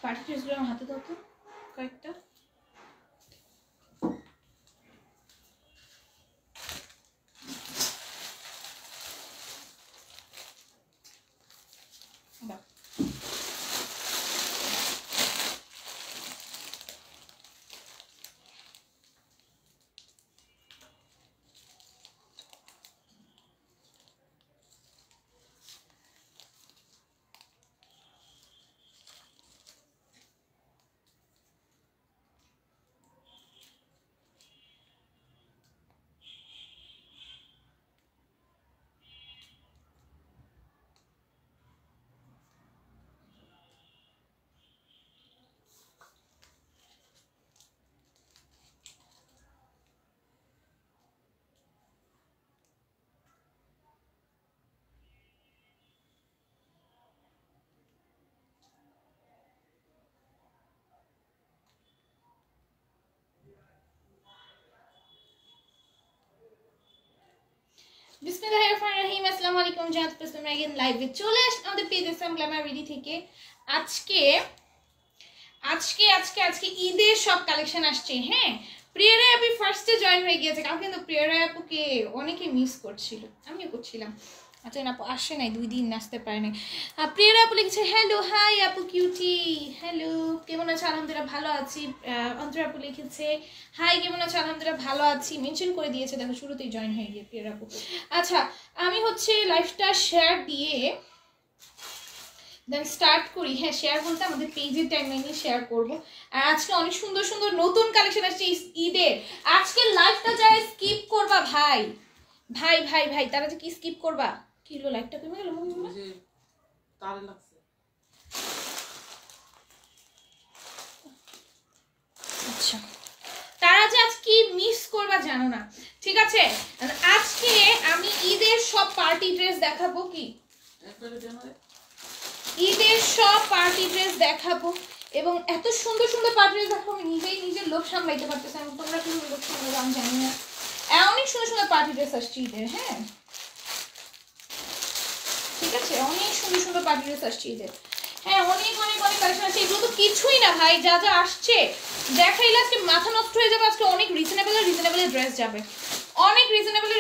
Party ড্রেসগুলো আমার হাতে দাও তো কয়েকটা। বিসমিল্লাহিররহমানিররহিম। আসসালামু আলাইকুম। জাহাদ প্রেসমের এগেইন লাইভে চলে আসলাম আমাদের পেজ ইসলাম গ্ল্যামার ভিডি থেকে। আজকে আজকে আজকে আজকে ঈদের সব কালেকশন আসছে। হ্যাঁ, প্রিয়রা আপু ফার্স্টে জয়েন হয়ে গিয়েছে, কারণ কিন্তু প্রিয়রা আপুকে অনেকে মিস করছিল, আমিও করছিলাম। আচ্ছা আপু আসে নাই, 2 দিন আসতে পারে নাই। প্রিয়রা আপু লিখেছে হ্যালো হাই আপু কিউটি, হ্যালো কেমন আছো? আলহামদুলিল্লাহ ভালো আছি। অন্তরা আপু লিখেছে হাই কেমন আছো? আলহামদুলিল্লাহ ভালো আছি, মেনশন করে দিয়েছে, দেখো শুরুতেই জয়েন হয়ে গিয়ে প্রিয়রা আপু। আচ্ছা আমি হচ্ছে লাইভটা শেয়ার দিয়ে দেন স্টার্ট করি। হ্যাঁ, শেয়ার বলতে আমাদের পেজের টাইমলাইনে শেয়ার করব। আর আজকে অনেক সুন্দর সুন্দর নতুন কালেকশন আসছে ঈদের। আজকে লাইভটা যারা স্কিপ করবা ভাই ভাই ভাই ভাই তারা যে কি স্কিপ করবা, কি হলো লাইভটা কমে গেল মনে হয় তারে লাগছে। আচ্ছা তারা যে আজ কি মিস করবা জানো না, ঠিক আছে? আজকে আমি ঈদের সব পার্টি ড্রেস দেখাবো। কি ঈদের সব পার্টি ড্রেস দেখাবো, এবং এত সুন্দর সুন্দর পার্টি ড্রেস দেখাবো আমি নিজের লোভ সামলাইতে পারতেছি না। তোমরা কি লোভ সামলাবো আমি জানি না। অনেক সুন্দর সুন্দর পার্টি ড্রেস আসছে ঈদের। হ্যাঁ ঠিক আছে, অনেক সুন্দর সুন্দর পার্টি ড্রেস আসছে ঈদের। হ্যাঁ অনেক অনেক অনেক কালেকশন আছে। এগুলো তো কিছুই না ভাই, যা যা আসছে দেখাইলে আজকে মাথা নষ্ট হয়ে যাবে। আজকে অনেক রিজনেবল ড্রেস যাবে, অনেক রিজনেবল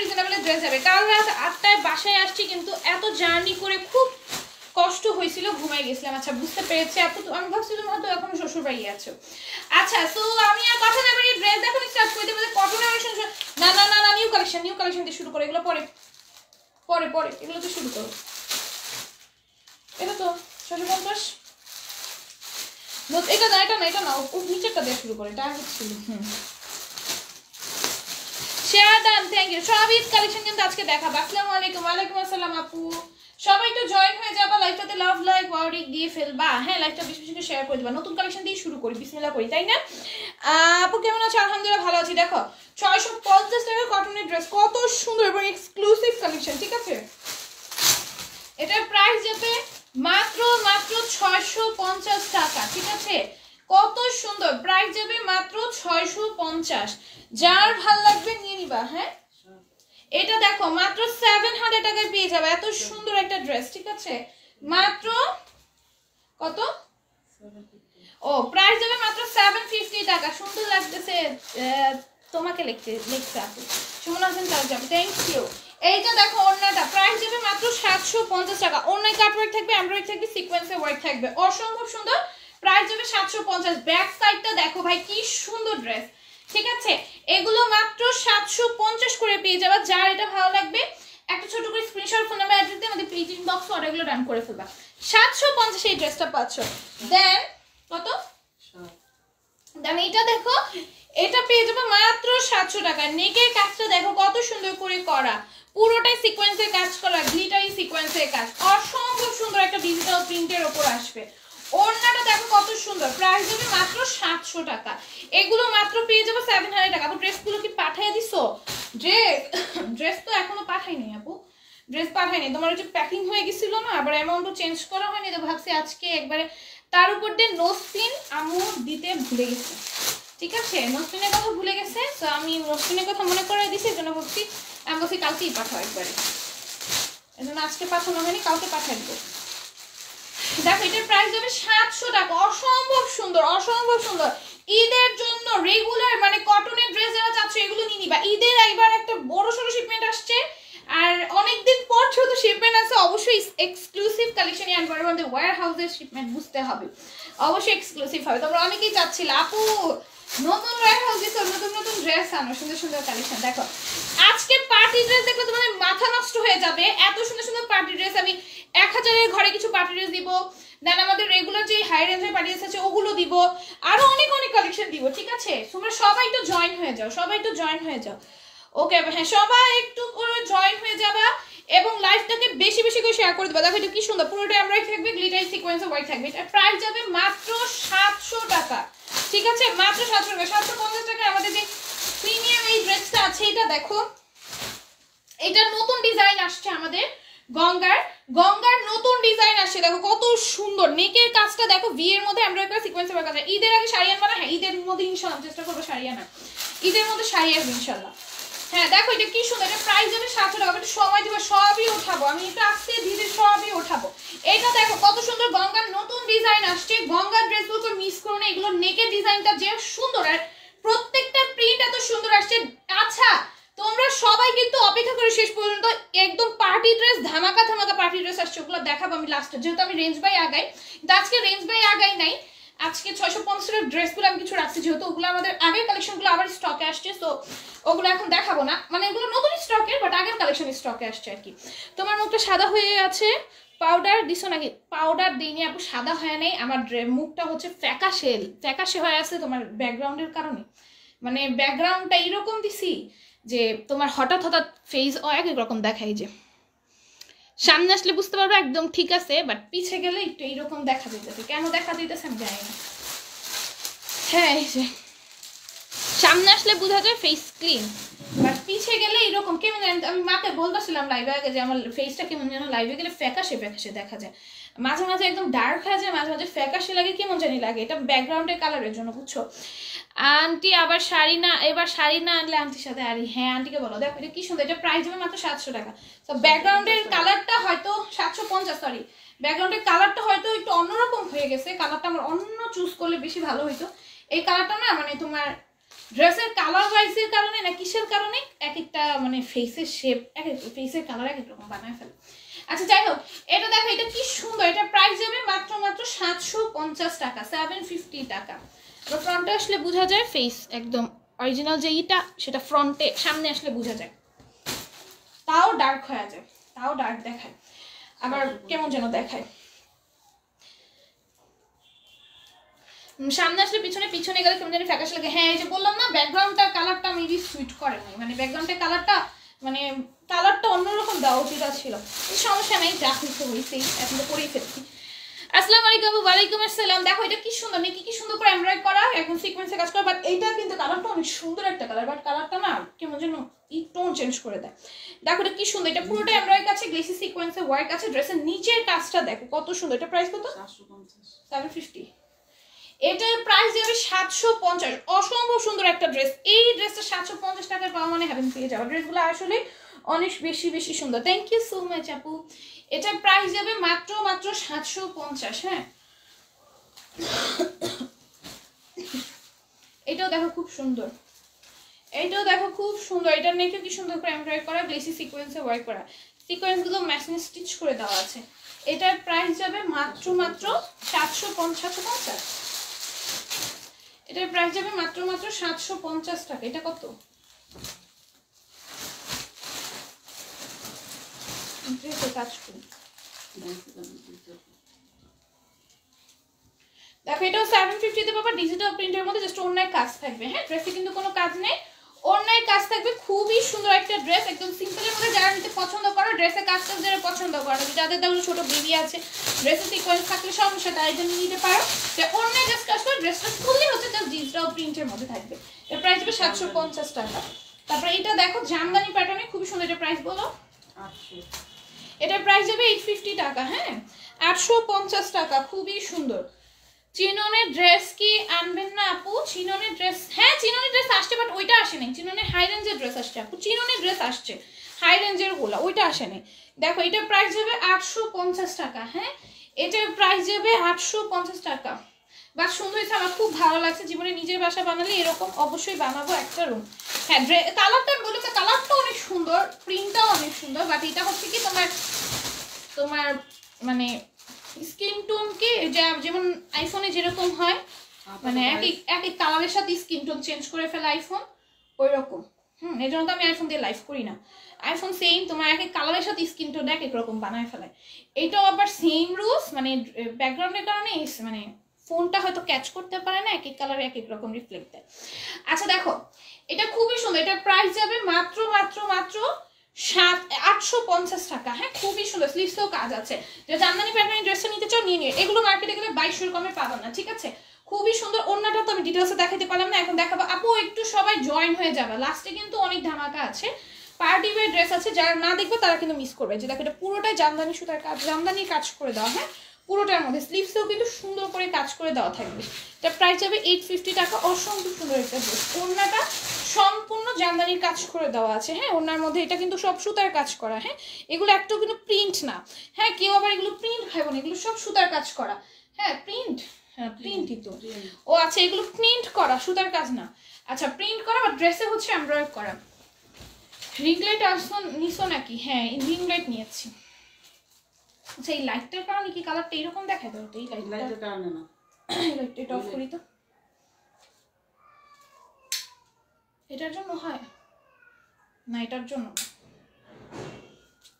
ড্রেস যাবে। কাল রাত 8টায় বাসায় আসছি, কিন্তু এত জার্নি করে খুব কষ্ট হয়েছিল, ঘুমাই গেছিলাম। আচ্ছা বুঝতে পেরেছি আপু, তো আমি ভাবছিলাম হয়তো এখনো শ্বশুর বাড়ি আছো। আচ্ছা তো আমি আর কথা না বাড়িয়ে ড্রেস দেখানো স্টার্ট করতে বলে কটনের কালেকশন। না না না না, নিউ কালেকশন দিয়ে শুরু করে, এগুলো পরে পরে পরে এগুলো তো শুরু করো। এটা তো 650, এটা না এটা না এটা না, ও নিচেরটা দিয়ে শুরু করে, এটা আগে ছিল। Share done, thank you. সব ঈদ কালেকশন কিন্তু আজকে দেখাবো। আসসালামু আলাইকুম। ওয়ালাইকুম আসসালাম আপু, সবাই তো জয়েন হয়ে যাবা, লাইভটাতে লাভ লাইক ওয়ারিক দিয়ে ফেলবা। হ্যাঁ লাইভটা বেশি বেশি শেয়ার করে দিবা। নতুন কালেকশন দিয়ে শুরু করি, বিসমিল্লাহ করি, তাই না? আপু কেমন আছো? আলহামদুলিল্লাহ ভালো আছি। দেখো 650 টাকা কটনের ড্রেস, কত সুন্দর এবং এক্সক্লুসিভ কালেকশন, ঠিক আছে? এটার প্রাইস যাবে মাত্র 650 টাকা, ঠিক আছে? কত সুন্দর প্রাইস যাবে, মাত্র 650। যার ভাল লাগবে নিয়ে নিবা। হ্যাঁ এটা দেখো মাত্র 700 টাকায় পেয়ে যাবে এত সুন্দর একটা ড্রেস, ঠিক আছে? মাত্র কত? ও প্রাইস যাবে মাত্র 750 টাকা। সুন্দর লাগতেছে তোমাকে লিখতে আপু সুমন হাসান চাল যাবে, থ্যাংক ইউ। এইটা দেখো ওড়নাটা, প্রাইস যাবে মাত্র 750 টাকা। ওড়নায় কাট ওয়ার্ক থাকবে, এমব্রয়ডারি থাকবে, সিকোয়েন্সে ওয়ার্ক থাকবে, অসম্ভব সুন্দর। প্রাইস যাবে 750। ব্যাক সাইডটা দেখো ভাই কি সুন্দর ড্রেস, ঠিক আছে? এগুলো মাত্র 750 করে পেয়ে যাবে। যার এটা ভালো লাগবে একটা ছোট করে স্ক্রিনশট ফোন নাম্বার অ্যাড্রেস দিয়ে আমাদের পেজ ইনবক্স অর্ডারগুলো ডান করে ফেলবা। 750 এই ড্রেসটা পাচ্ছ। দেন কত? দেন এটা দেখো, এটা পেয়ে যাবে মাত্র 700 টাকা। নেকের কাজটা দেখো কত সুন্দর করে করা, পুরোটাই সিকোয়েন্সের কাজ করা, গ্লিটারি সিকোয়েন্সের কাজ, অসম্ভব সুন্দর একটা ডিজিটাল প্রিন্টের উপর আসবে। ওড়নাটা দেখো কত সুন্দর, প্রাইস হবে মাত্র 700 টাকা। এগুলো মাত্র পেয়ে যাবে 700 টাকা। আপু ড্রেসগুলো কি পাঠিয়ে দিছো? ড্রেস তো এখনো পাঠাইনি আপু, ড্রেস পাঠাইনি। তোমার হচ্ছে প্যাকিং হয়ে গেছিল না, আবার অ্যামাউন্টও চেঞ্জ করা হয়নি, তো ভাবছি আজকে একবারে। তার উপর দিয়ে নোসপিন আমু দিতে ভুলে গেছে, ঠিক আছে? নোসপিনের কথা ভুলে গেছে, তো আমি নোসপিনের কথা মনে করে দিছি, এই জন্য ভাবছি আমি বলছি কালকেই পাঠাও একবারে। এই জন্য আজকে পাঠানো হয়নি, কালকে পাঠাই দেবো। দেখো এটার প্রাইস যাবে 700 টাকা। অসম্ভব সুন্দর, অসম্ভব সুন্দর। ঈদের জন্য রেগুলার মানে কটনের ড্রেস যারা চাচ্ছ এগুলো নিয়ে নিবা। ঈদের একবার একটা বড় সড়ো শিপমেন্ট আসছে, আর অনেকদিন পর যেহেতু শিপমেন্ট আছে অবশ্যই এক্সক্লুসিভ কালেকশনই আনবো। আমাদের ওয়্যার হাউসের শিপমেন্ট বুঝতে হবে, অবশ্যই এক্সক্লুসিভ হবে। তোমরা অনেকেই চাচ্ছিল আপু নতুন ওয়্যার হাউস দিছো, নতুন নতুন ড্রেস আনো, সুন্দর সুন্দর কালেকশন। দেখো আজকে পার্টি ড্রেস দেখলে তোমাদের মাথা নষ্ট হয়ে যাবে, এত সুন্দর সুন্দর পার্টি ড্রেস। আমি 1000-এর ঘরে কিছু পার্টি ড্রেস দিব, দেন আমাদের রেগুলার যে হাই রেঞ্জের পার্টি ড্রেস আছে ওগুলো দিব, আরো অনেক অনেক কালেকশন দিব, ঠিক আছে? তোমরা সবাই একটু জয়েন হয়ে যাও, সবাই একটু জয়েন হয়ে যাও। ওকে হ্যাঁ, সবাই একটু করে জয়েন হয়ে যাবা এবং লাইভটাকে বেশি বেশি করে শেয়ার করে দেবা। দেখো এটা কি সুন্দর, পুরোটা এমব্রয়ডারি থাকবে, গ্লিটার সিকোয়েন্স ওয়ার্ক থাকবে। এটা প্রাইস যাবে মাত্র 700 টাকা, ঠিক আছে? মাত্র 700 টাকা। 750 টাকা আমাদের যে প্রিমিয়াম এই ড্রেসটা আছে এটা দেখো, এটা নতুন ডিজাইন আসছে আমাদের গঙ্গার নতুন ডিজাইন আসছে। দেখো কত সুন্দর, নেকের কাজটা দেখো, ভি এর মধ্যে এমব্রয়ডারি করা সিকোয়েন্সের কাজ। ঈদের আগে শাড়ি আনবা না? হ্যাঁ ঈদের মধ্যে ইনশাআল্লাহ চেষ্টা করবো শাড়ি আনা, ঈদের মধ্যে শাড়ি আসবে ইনশাআল্লাহ। হ্যাঁ দেখো এটা কি সুন্দর, এটা প্রাইস যাবে 700 টাকা। একটু সময় দিব, সবই ওঠাবো আমি, একটু আস্তে ধীরে সবই ওঠাবো। এটা দেখো কত সুন্দর গঙ্গার নতুন ডিজাইন আসছে। গঙ্গার ড্রেসগুলো মিস করো না, এগুলো নেকের ডিজাইনটা যে সুন্দর, আর প্রত্যেকটা প্রিন্ট এত সুন্দর আসছে। আচ্ছা তোমরা সবাই কিন্তু অপেক্ষা করে শেষ পর্যন্ত, একদম পার্টি ড্রেস ধামাকা ধামাকা পার্টি ড্রেস আসছে, ওগুলো দেখাবো আমি লাস্টে, যেহেতু আমি রেঞ্জ বাই আগাই। কিন্তু আজকে রেঞ্জ বাই আগাই নাই, আজকে 650 টাকার ড্রেসগুলো আমি কিছু রাখছি, যেহেতু ওগুলো আমাদের আগের কালেকশনগুলো আবার স্টকে আসছে, তো ওগুলো এখন দেখাবো না, মানে এগুলো নতুন স্টকের বাট আগের কালেকশন স্টকে আসছে আর কি। তোমার মুখটা সাদা হয়ে আছে, পাউডার দিছো নাকি? পাউডার দিইনি আপু, সাদা হয় নাই আমার মুখটা হচ্ছে ফ্যাকাশে হয়ে আছে তোমার ব্যাকগ্রাউন্ডের কারণে, মানে ব্যাকগ্রাউন্ডটা এইরকম দিছি যে তোমার হঠাৎ হঠাৎ ফেস এক এক রকম দেখাই। যে সামনে আসলে বুঝতে পারবো একদম ঠিক আছে, বাট পিছে গেলে একটু এইরকম দেখা দিতেছে। কেন দেখা দিতেছে আমি জানি না। হ্যাঁ এই যে সামনে আসলে বোঝা যায় ফেস ক্লিন, বাট পিছে গেলে এরকম কেমন। আমি মাকে বলতেছিলাম লাইভে আগে যে আমার ফেসটা কেমন যেন লাইভে গেলে ফ্যাকাশে দেখা যায়, মাঝে মাঝে একদম ডার্ক হয়ে যায়, মাঝে মাঝে ফ্যাকাশে লাগে, কেমন জানি লাগে। এটা ব্যাকগ্রাউন্ডের কালারের জন্য, বুঝছো? আন্টি আবার শাড়ি না, এবার শাড়ি না আনলে আন্টির সাথে আরি। হ্যাঁ আন্টিকে বলো। দেখো এটা কি সুন্দর, এটা প্রাইস হবে মাত্র 700 টাকা। তো ব্যাকগ্রাউন্ডের কালারটা হয়তো 750, সরি ব্যাকগ্রাউন্ডের কালারটা হয়তো একটু অন্যরকম হয়ে গেছে, কালারটা আমার অন্য চুজ করলে বেশি ভালো হইতো। এই কালারটা না মানে তোমার ড্রেসের কালার ওয়াইজের কারণে না কিসের কারণে এক একটা মানে ফেসের শেপ, এক এক ফেসের কালার এক এক রকম বানায় ফেলে। আচ্ছা যাই হোক, এটা দেখো এটা কি সুন্দর, এটা প্রাইস যাবে মাত্র 750 টাকা, 750 টাকা। ফ্রন্টে আসলে বোঝা যায় ফেস একদম অরিজিনাল যে ইটা, সেটা ফ্রন্টে সামনে আসলে বোঝা যায়, তাও ডার্ক হয়ে যায়, তাও ডার্ক দেখায়, আবার কেমন যেন দেখায়। সামনে আসলে পিছনে গেলে কেমন জানি ফ্যাকাশে লাগে। হ্যাঁ এই যে বললাম না, ব্যাকগ্রাউন্ডটা কালারটা মেবি সুইট করে নাই, মানে ব্যাকগ্রাউন্ডের কালারটা অন্যরকম দেওয়া উচিত ছিল। সমস্যা নেই, যা হয়েছে হয়েছেই, এখন তো করেই ফেলছি। আসসালামু আলাইকুম। ওয়ালাইকুম আসসালাম। দেখো এটা কি সুন্দর, নাকি কি সুন্দর করে এমব্রয়ডারি করা, একদম সিকোয়েন্সে কাজ করা, বাট এইটা কিন্তু কালারটা অনেক সুন্দর একটা কালার, বাট কালারটা না কেমন যেন টোন চেঞ্জ করে দেয়। দেখো এটা কি সুন্দর, এটা পুরোটা এমব্রয়ডারি আছে, গ্লেসি সিকোয়েন্সে ওয়ার্ক আছে। ড্রেসের নিচের কাজটা দেখো কত সুন্দর। এটা প্রাইস কত? 750। এটার প্রাইস যাবে 750। অসম্ভব সুন্দর একটা ড্রেস। এই ড্রেসটা 750 টাকায় পাওয়া মানে হ্যাভেন পেয়ে যাওয়া। ড্রেসগুলো আসলে অনেক বেশি বেশি সুন্দর। থ্যাংক ইউ সো মাচ আপু। এটার প্রাইস যাবে মাত্র 750। হ্যাঁ এটাও দেখো খুব সুন্দর, এইটাও দেখো খুব সুন্দর। এটার নেকে কি সুন্দর করে এমব্রয়ডারি করা, গ্লেসি সিকোয়েন্সে ওয়ার্ক করা, সিকোয়েন্সগুলো ম্যাচিং স্টিচ করে দেওয়া আছে। এটার প্রাইস যাবে মাত্র 750। এটার প্রাইস যাবে মাত্র 750 টাকা। এটা কত? কাজ করি দেখো, এটাও 750 তে পাবা, ডিজিটাল প্রিন্টের মধ্যে, জাস্ট অন্যায় কাজ থাকবে। হ্যাঁ ড্রেসে কিন্তু কোনো কাজ নেই, অন্যায় কাজ থাকবে। খুবই সুন্দর একটা ড্রেস, একদম সিম্পলের মধ্যে যারা নিতে পছন্দ করো, ড্রেসে কাজ টাজ যারা পছন্দ করো, যাদের দেখো ছোট বেবি আছে, ড্রেসে সিকোয়েন্স থাকলে সমস্যা, তারা এটা নিতে পারো। যে অন্যায় জাস্ট কাজ করে, ড্রেসটা খুবই হচ্ছে জাস্ট ডিজিটাল প্রিন্টের মধ্যে থাকবে। এর প্রাইস হবে 750 টাকা। তারপরে এটা দেখো জামদানি প্যাটার্নে খুবই সুন্দর, এটা প্রাইস বলো? 800। এটার প্রাইস যাবে 850 টাকা। হ্যাঁ 850 টাকা, খুবই সুন্দর। চিননের ড্রেস কি আনবেন না আপু? চিননের ড্রেস, হ্যাঁ চিননের ড্রেস আসছে, বাট ওইটা আসে নাই। চিননের হাই রেঞ্জের ড্রেস আসছে আপু, চিননের ড্রেস আসছে হাই রেঞ্জের গুলা, ওইটা আসে নাই। দেখো এটার প্রাইস যাবে 850 টাকা। হ্যাঁ এটার প্রাইস যাবে 850 টাকা। বা সুন্দর হয়েছে, আমার খুব ভালো লাগছে। জীবনে নিজের বাসা বানালে এরকম অবশ্যই বানাবো একটা রুম। হ্যাঁ কালারটা বলে তো, কালারটা অনেক সুন্দর, প্রিন্টটাও অনেক সুন্দর, বাট এটা হচ্ছে কি তোমার মানে স্কিন টোনকে যেমন আইফোনে যেরকম হয়, মানে এক এক কালারের সাথে স্কিন টোন চেঞ্জ করে ফেলে আইফোন, ওই রকম। এই জন্য তো আমি আইফোন দিয়ে লাইভ করি না। আইফোন সেম তোমার এক এক কালারের সাথে স্কিন টোন এক এক রকম বানায় ফেলায়। এটাও আবার সেম রুলস, মানে ব্যাকগ্রাউন্ডের কারণে মানে ফোনটা হয়তো ক্যাচ করতে পারে না, এক এক কালারে এক এক রকম রিফ্লেক্ট দেয়। আচ্ছা দেখো, এটা খুবই সুন্দর। এটার প্রাইস যাবে মাত্র 850 টাকা। হ্যাঁ খুবই সুন্দর, স্লিভসেও কাজ আছে। যে জামদানি প্যাটার্নের ড্রেসটা নিতে চাও নিয়ে নিও, এগুলো মার্কেটে গেলে 2200 কমে পাবেন না, ঠিক আছে? খুবই সুন্দর। ওড়নাটা তো আমি ডিটেলসে দেখাতে পারলাম না, এখন দেখাবো। আপু একটু সবাই জয়েন হয়ে যাবে, লাস্টে কিন্তু অনেক ধামাকা আছে, পার্টি ওয়্যার ড্রেস আছে, যারা না দেখবে তারা কিন্তু মিস করবে। যে দেখো এটা পুরোটাই জামদানি সুতার কাজ, জামদানির কাজ করে দেওয়া। হ্যাঁ পুরোটার মধ্যে স্লিভসেও কিন্তু সুন্দর করে কাজ করে দেওয়া থাকবে। এটা প্রাইস যাবে 850 টাকা। অসম্ভব সুন্দর একটা ড্রেস, ওড়নাটা সম্পূর্ণ জামদানির কাজ করে দেওয়া আছে। হ্যাঁ ওড়নার মধ্যে এটা কিন্তু সব সুতার কাজ করা। হ্যাঁ এগুলো একটু কিন্তু প্রিন্ট না। হ্যাঁ কেউ আবার এগুলো প্রিন্ট খাইব না, এগুলো সব সুতার কাজ করা। হ্যাঁ প্রিন্ট, হ্যাঁ প্রিন্টই তো। ও আচ্ছা এগুলো প্রিন্ট করা, সুতার কাজ না। আচ্ছা প্রিন্ট করা বা ড্রেসে হচ্ছে এমব্রয়ডারি করা। রিং লাইট নিছো নাকি? হ্যাঁ রিং লাইট নিয়েছি। আচ্ছা এই লাইটটার কারণে কি কালারটা এরকম দেখায়? তো এই লাইটের কারণে না, এই লাইটটা এটা অফ করি তো। এটার জন্য হয় না, এটার জন্য,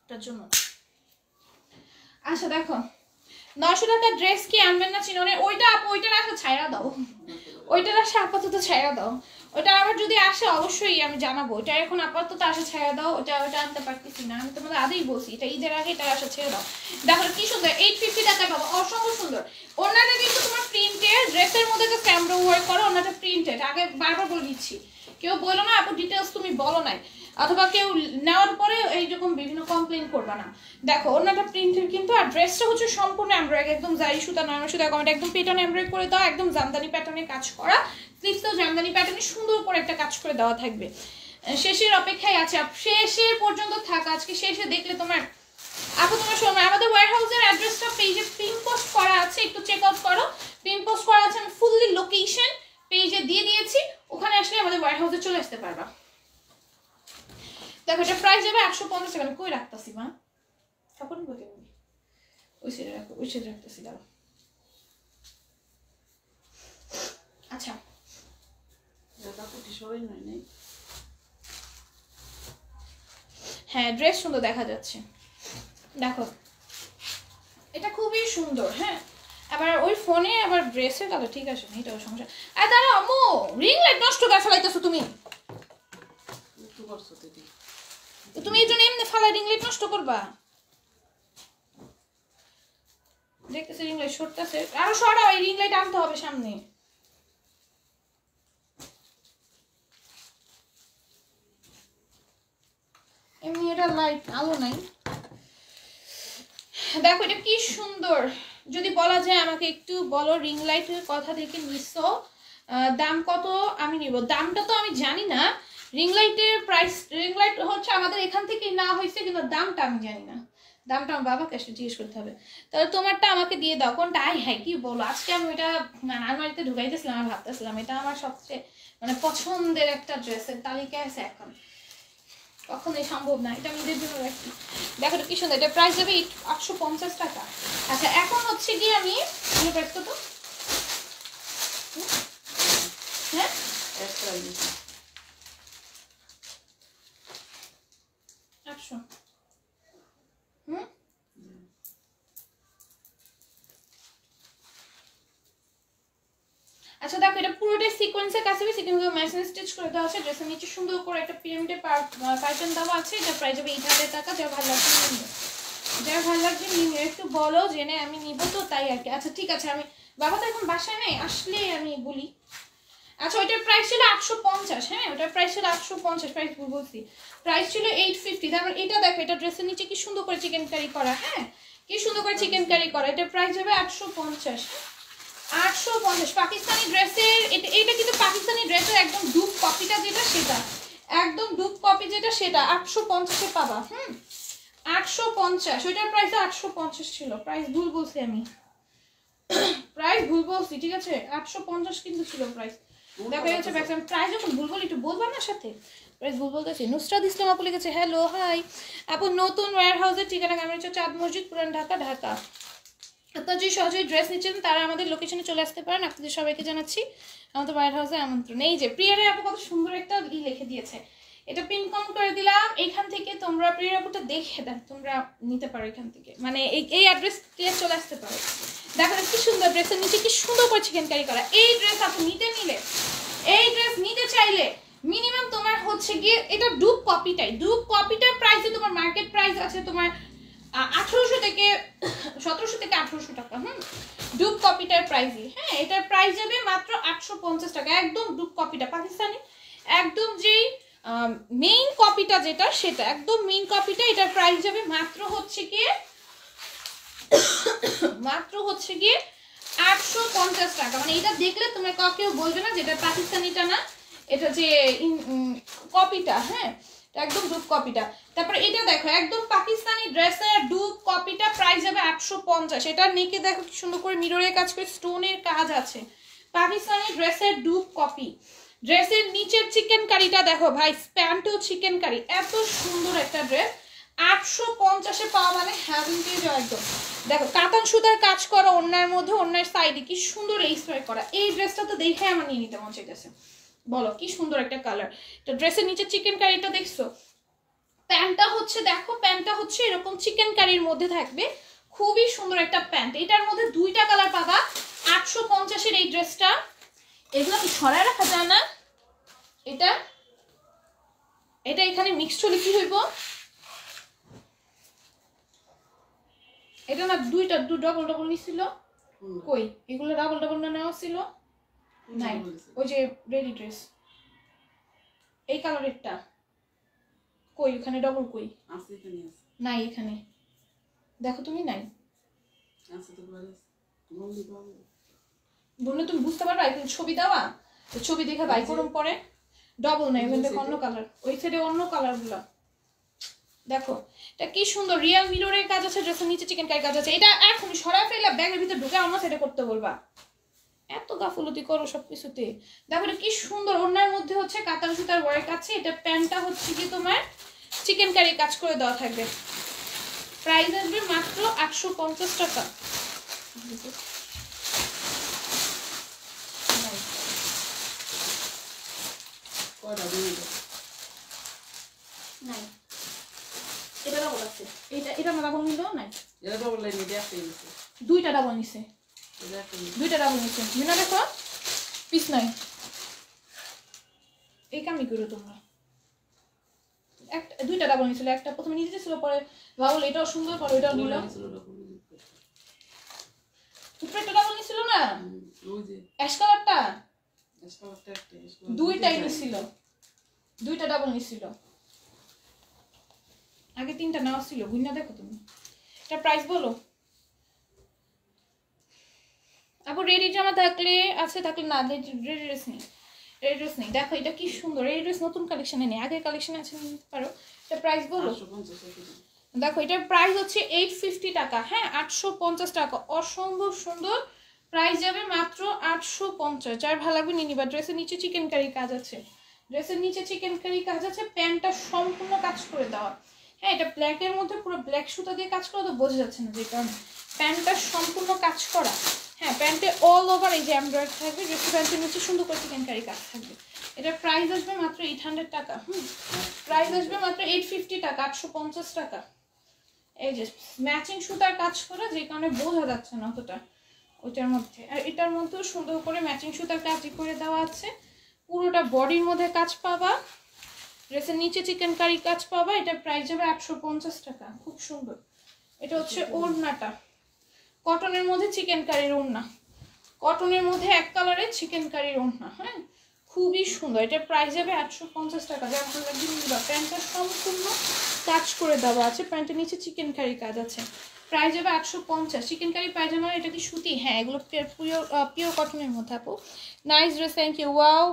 এটার জন্য। আচ্ছা দেখো 900 টাকার ড্রেস কি আনবেন না চিননে? ওইটা আপু ওইটার আশা ছাইড়া দাও, ওইটার আশা আপাতত ছাইড়া দাও। ওইটা আবার যদি আসে অবশ্যই আমি জানাবো। ওইটা এখন আপাতত আশা ছাইড়া দাও, ওইটা আনতে পারতেছি না। আমি তোমাদের আগেই বলছি এটা ঈদের আগে এটার আশা ছেড়ে দাও। দেখো কি সুন্দর, 850 টাকায় পাবো, অসম্ভব সুন্দর। ওনাটা কিন্তু তোমার প্রিন্টের, ড্রেসের মধ্যে তো ক্যামেরা ওয়ার্ক করো, ওনাটা প্রিন্টেড। আগে বারবার বলে দিচ্ছি, কেউ বলো না আপু ডিটেলস তুমি বলো নাই, অথবা কেউ নেওয়ার পরে এইরকম বিভিন্ন কমপ্লেন করবা না। দেখো ওনাটা প্রিন্টের কিন্তু, আর ড্রেসটা হচ্ছে সম্পূর্ণ এমব্রয়ডারি, একদম জারি সুতা নরমাল সুতা কমেন্ট একদম প্যাটার্ন এমব্রয়ডারি করে দাও, একদম জামদানি প্যাটার্নে কাজ করা। স্লিভসটাও জামদানি প্যাটার্নে সুন্দর করে একটা কাজ করে দেওয়া থাকবে। শেষের অপেক্ষায় আছে, শেষের পর্যন্ত থাকা। আজকে শেষে দেখলে তোমার আপু তোমার সময়। আমাদের ওয়্যারহাউসের অ্যাড্রেসটা পেজে পিন পোস্ট করা আছে, একটু চেক আউট করো। পিন পোস্ট করা আছে, আমি ফুললি লোকেশন পেজে দিয়ে দিয়েছি, ওখানে আসলে আমাদের ওয়্যারহাউসে চলে আসতে পারবা। দেখো এটা প্রাইস যাবে 850 টাকা। কই রাখতাছি মা? কাপড় নিব কেমনি? ওই সাইডে রাখো, ওই সাইডে রাখতাছি দাঁড়াও। আচ্ছা হ্যাঁ ড্রেস সুন্দর দেখা যাচ্ছে। দেখো এটা খুবই সুন্দর। হ্যাঁ আবার ওই ফোনে আবার ড্রেসের কালার ঠিক আছে না, এটাও সমস্যা। আর দাঁড়াও আম্মু, রিং লাইট নষ্ট করে ফেলাইতেছো তুমি। তুমি এই জন্য এমনি ফালাই রিং লাইট নষ্ট করবা? দেখতেছি রিং লাইট সরতেছে, আরো সরাও, এই রিং লাইট আনতে হবে সামনে। এমনি এটা লাইট আলো নাই। দেখো এটা কি সুন্দর। যদি বলা যায় আমাকে একটু বলো রিং লাইটের কথা থেকে নিছো, দাম কত আমি নিব? দামটা তো আমি জানি না, রিং লাইটের প্রাইস, রিং লাইট হচ্ছে আমাদের এখান থেকে না হয়েছে, কিন্তু দামটা আমি জানি না। দামটা আমার বাবাকে আসলে জিজ্ঞেস করতে হবে। তাহলে তোমারটা আমাকে দিয়ে দাও। কোনটা? আই হ্যাঁ কি বলো, আজকে আমি ওইটা আলমারিতে ঢুকাইতেছিলাম, আমি ভাবতেছিলাম এটা আমার সবচেয়ে মানে পছন্দের একটা ড্রেসের তালিকায় আছে এখন, কখনোই সম্ভব না। এটা নিজের জন্য রাখি। দেখো এটা কি সুন্দর, এটা প্রাইস যাবে 850 টাকা। আচ্ছা এখন হচ্ছে গিয়ে আমি প্রাইস কত? হ্যাঁ 800। আচ্ছা দেখো এটা পুরোটাই সিকোয়েন্সের কাছে, সিকোয়েন্সে মেশিন স্টিচ করে দেওয়া আছে। ড্রেসের নিচে সুন্দর করে একটা পিরামিডের প্যাটার্ন দেওয়া আছে। এটা প্রাইস যাবে 800 টাকা। যার ভালো লাগবে নিয়ে, যার ভালো লাগবে নিয়ে একটু বলো, জেনে আমি নিব তো তাই আর কি। আচ্ছা ঠিক আছে, আমি বাবা তো এখন বাসায় নেই, আসলে আমি বলি। আচ্ছা ওইটার প্রাইস ছিল 850। হ্যাঁ ওটার প্রাইস ছিল 850, প্রাইস বলছি, প্রাইস ছিল 850। তারপর এটা দেখো, এটা ড্রেসের নিচে কি সুন্দর করে চিকেন কারি করা। হ্যাঁ কি সুন্দর করে চিকেন কারি করা। এটার প্রাইস হবে 850। 850 পাকিস্তানি ড্রেসের। এটা কিন্তু পাকিস্তানি ড্রেসের একদম ডুপ কপিটা যেটা, সেটা একদম ডুপ কপি যেটা, সেটা 850-এ পাবা। 850, ওইটার প্রাইস 850 ছিল, প্রাইস ভুল বলছি আমি, প্রাইস ভুল বলছি, ঠিক আছে 850 কিন্তু ছিল প্রাইস। দেখা যাচ্ছে প্রাইস যখন ভুল বলি একটু বলবার না সাথে, প্রাইস ভুল বলতেছি। নুসরাত ইসলাম আপু লিখেছে হ্যালো হাই আপু, নতুন ওয়্যার হাউসের ঠিকানা কেমন হচ্ছে? চাঁদ মসজিদ, পুরান ঢাকা, ঢাকা। আপনারা যদি সহজেই ড্রেস নিচ্ছেন তারা আমাদের লোকেশনে চলে আসতে পারেন। আপনাদের সবাইকে জানাচ্ছি আমাদের ওয়্যার হাউসে আমন্ত্রণ। এই যে প্রিয়ারে আপু কত সুন্দর একটা লিখে দিয়েছে, এটা পিন কম করে দিলাম। এখান থেকে তোমরা প্রিয়ার আপুটা দেখে দেন, তোমরা নিতে পারো এখান থেকে, মানে এই অ্যাড্রেস দিয়ে চলে আসতে পারো। দেখো কি সুন্দর, ড্রেসের নিচে কি সুন্দর করে চিকেন কারি করা। এই ড্রেস আপু এই ড্রেস নিতে চাইলে মিনিমাম তোমার হচ্ছে গিয়ে এটা ডুপ কপিটার প্রাইসে তোমার মার্কেট প্রাইস আছে তোমার 1800 থেকে 1700 থেকে 1800 টাকা। ডুপ কপিটার প্রাইসই, হ্যাঁ এটার প্রাইস যাবে মাত্র 850 টাকা। একদম ডুপ কপিটা পাকিস্তানি, একদম যেই মেইন কপিটা যেটা সেটা একদম মেইন কপিটা, এটার প্রাইস যাবে মাত্র হচ্ছে গিয়ে 850 টাকা। মানে এটা দেখলে তোমার কেউ বলবে না যেটা পাকিস্তানিটা না, এটা যে কপিটা, হ্যাঁ একদম ডুপ কপিটা। তারপরে এটা দেখো একদম পাকিস্তানি ড্রেসের ডুপ কপিটা, প্রাইস যাবে 850। এটা নেকে দেখো কি সুন্দর করে মিররের কাজ করে স্টোনের কাজ আছে, পাকিস্তানি ড্রেসের ডুপ কপি। ড্রেসের নিচের চিকেন কারিটা দেখো ভাই, প্যান্টেও চিকেন কারি, এত সুন্দর একটা ড্রেস 850-এ পাওয়া মানে হ্যাভেন পেজ একদম। দেখো কাতান সুতার কাজ করা ওড়নার মধ্যে, ওড়নার সাইডে কি সুন্দর স্প্রে করা। এই ড্রেসটা তো দেখে আমার নিয়ে নিতে মন চাইতেছে, বলো কি সুন্দর একটা কালার। তো ড্রেসের নিচে চিকেন কারিটা দেখছো, প্যান্টটা হচ্ছে দেখো, প্যান্টটা হচ্ছে এরকম চিকেন কারির মধ্যে থাকবে, খুবই সুন্দর একটা প্যান্ট। এটার মধ্যে দুইটা কালার পাবা 850-এর এই ড্রেসটা। এগুলো কি ছড়ায় রাখা যায় না, এটা এখানে মিক্সড হলে কি হইব, এটা না দুইটা ডবল ডবল নিছিল কই, এগুলো ডাবল ডাবল না নেওয়া ছিল নাই, ওই যে রেডি ড্রেস এই কালারেরটা কই, ওখানে ডবল কই আছে, এখানে আছে নাই, এখানে দেখো তুমি নাই আছে তো বললে তুমি বুঝতে পারবা, এখন ছবি দেওয়া তো ছবি দেখে বাই করুন পরে, ডবল নাই ওখানে দেখো অন্য কালার, ওই সাইডে অন্য কালারগুলো দেখো। এটা কি সুন্দর রিয়েল মিররের কাজ আছে, ড্রেসের নিচে চিকেন কারি কাজ আছে। এটা এখনই সরাই ফেললা ব্যাগের ভিতরে ঢুকে অন্য সাইডে করতে বলবা, এত গাফলতি করো সবকিছুতে। দেখো এটা কি সুন্দর, ওড়নার মধ্যে হচ্ছে কাতান সুতার ওয়ার্ক আছে। এটা প্যান্টটা হচ্ছে কি তোমার চিকেন কারি কাজ করে দেওয়া থাকবে, প্রাইস আসবে মাত্র 850 টাকা। নাই এটা ডাবল আছে, এটা না ডাবল নিলো নাই, এটা ডাবল লাইন এটা আছে, দুইটা ডাবল নিছে, দুইটা ডাবল নিছে মিনা দেখো পিস নাই। এই কামই করো তোমরা, একটা দুইটা ডাবল নিছিল, একটা প্রথমে নিতে ছিল পরে ভাবল এটাও সুন্দর, পরে ওইটাও নিল, উপরেটা ডাবল নিছিল না, ওই যে অ্যাশ কালারটা দুইটাই নিছিল, দুইটা ডাবল নিছিল, আগে তিনটা নেওয়া ছিল গুইনা দেখো তুমি। এটা প্রাইস বলো আপু, রেডি জামা থাকলে আছে, থাকলে না রেডি ড্রেস নেই, রেডি ড্রেস নেই। দেখো এটা কি সুন্দর, এই ড্রেস নতুন কালেকশনে নেই, আগের কালেকশনে আছে নিতে পারো। এটা প্রাইস বলো, দেখো এটার প্রাইস হচ্ছে 850 টাকা, হ্যাঁ 850 টাকা, অসম্ভব সুন্দর প্রাইস যাবে মাত্র 850। যার ভালো লাগবে নিয়ে নিবা। ড্রেসের নিচে চিকেন কারি কাজ আছে, ড্রেসের নিচে চিকেন কারি কাজ আছে, প্যান্টটা সম্পূর্ণ কাজ করে দেওয়া, হ্যাঁ এটা ব্ল্যাকের মধ্যে পুরো ব্ল্যাক সুতা দিয়ে কাজ করা, তো বোঝা যাচ্ছে না যে কারণে প্যান্টটা সম্পূর্ণ কাজ করা, হ্যাঁ প্যান্টে অল ওভার এই যে এমব্রয়ডারি থাকবে, ড্রেসের প্যান্টের নিচে সুন্দর করে চিকেন কারি কাজ থাকবে। এটার প্রাইস আসবে মাত্র 800 টাকা, প্রাইস আসবে মাত্র 850 টাকা, 850 টাকা। এই যে ম্যাচিং সুতার কাজ করা, যে কারণে বোঝা যাচ্ছে না অতটা ওইটার মধ্যে। আর এটার মধ্যেও সুন্দর করে ম্যাচিং সুতার কাজই করে দেওয়া আছে, পুরোটা বডির মধ্যে কাজ পাবা, ড্রেসের নিচে চিকেন কারি কাজ পাবা। এটা প্রাইস যাবে 850 টাকা, খুব সুন্দর। এটা হচ্ছে ওড়নাটা, কটনের মধ্যে চিকেন কারির ওড়না, কটনের মধ্যে এক কালারের চিকেন কারির ওড়না, হ্যাঁ খুবই সুন্দর। এটা প্রাইস যাবে 850 টাকা। যা ভালো লাগবে নিবা। প্যান্টটা সম্পূর্ণ কাজ করে দেওয়া আছে, প্যান্টের নিচে চিকেন কারি কাজ আছে, প্রাইস যাবে 850। চিকেন কারি পায়জামা, এটা কি সুতি? হ্যাঁ, এগুলো পিওর কটনের মধ্যে আপু। Nice dress, thank you. Wow,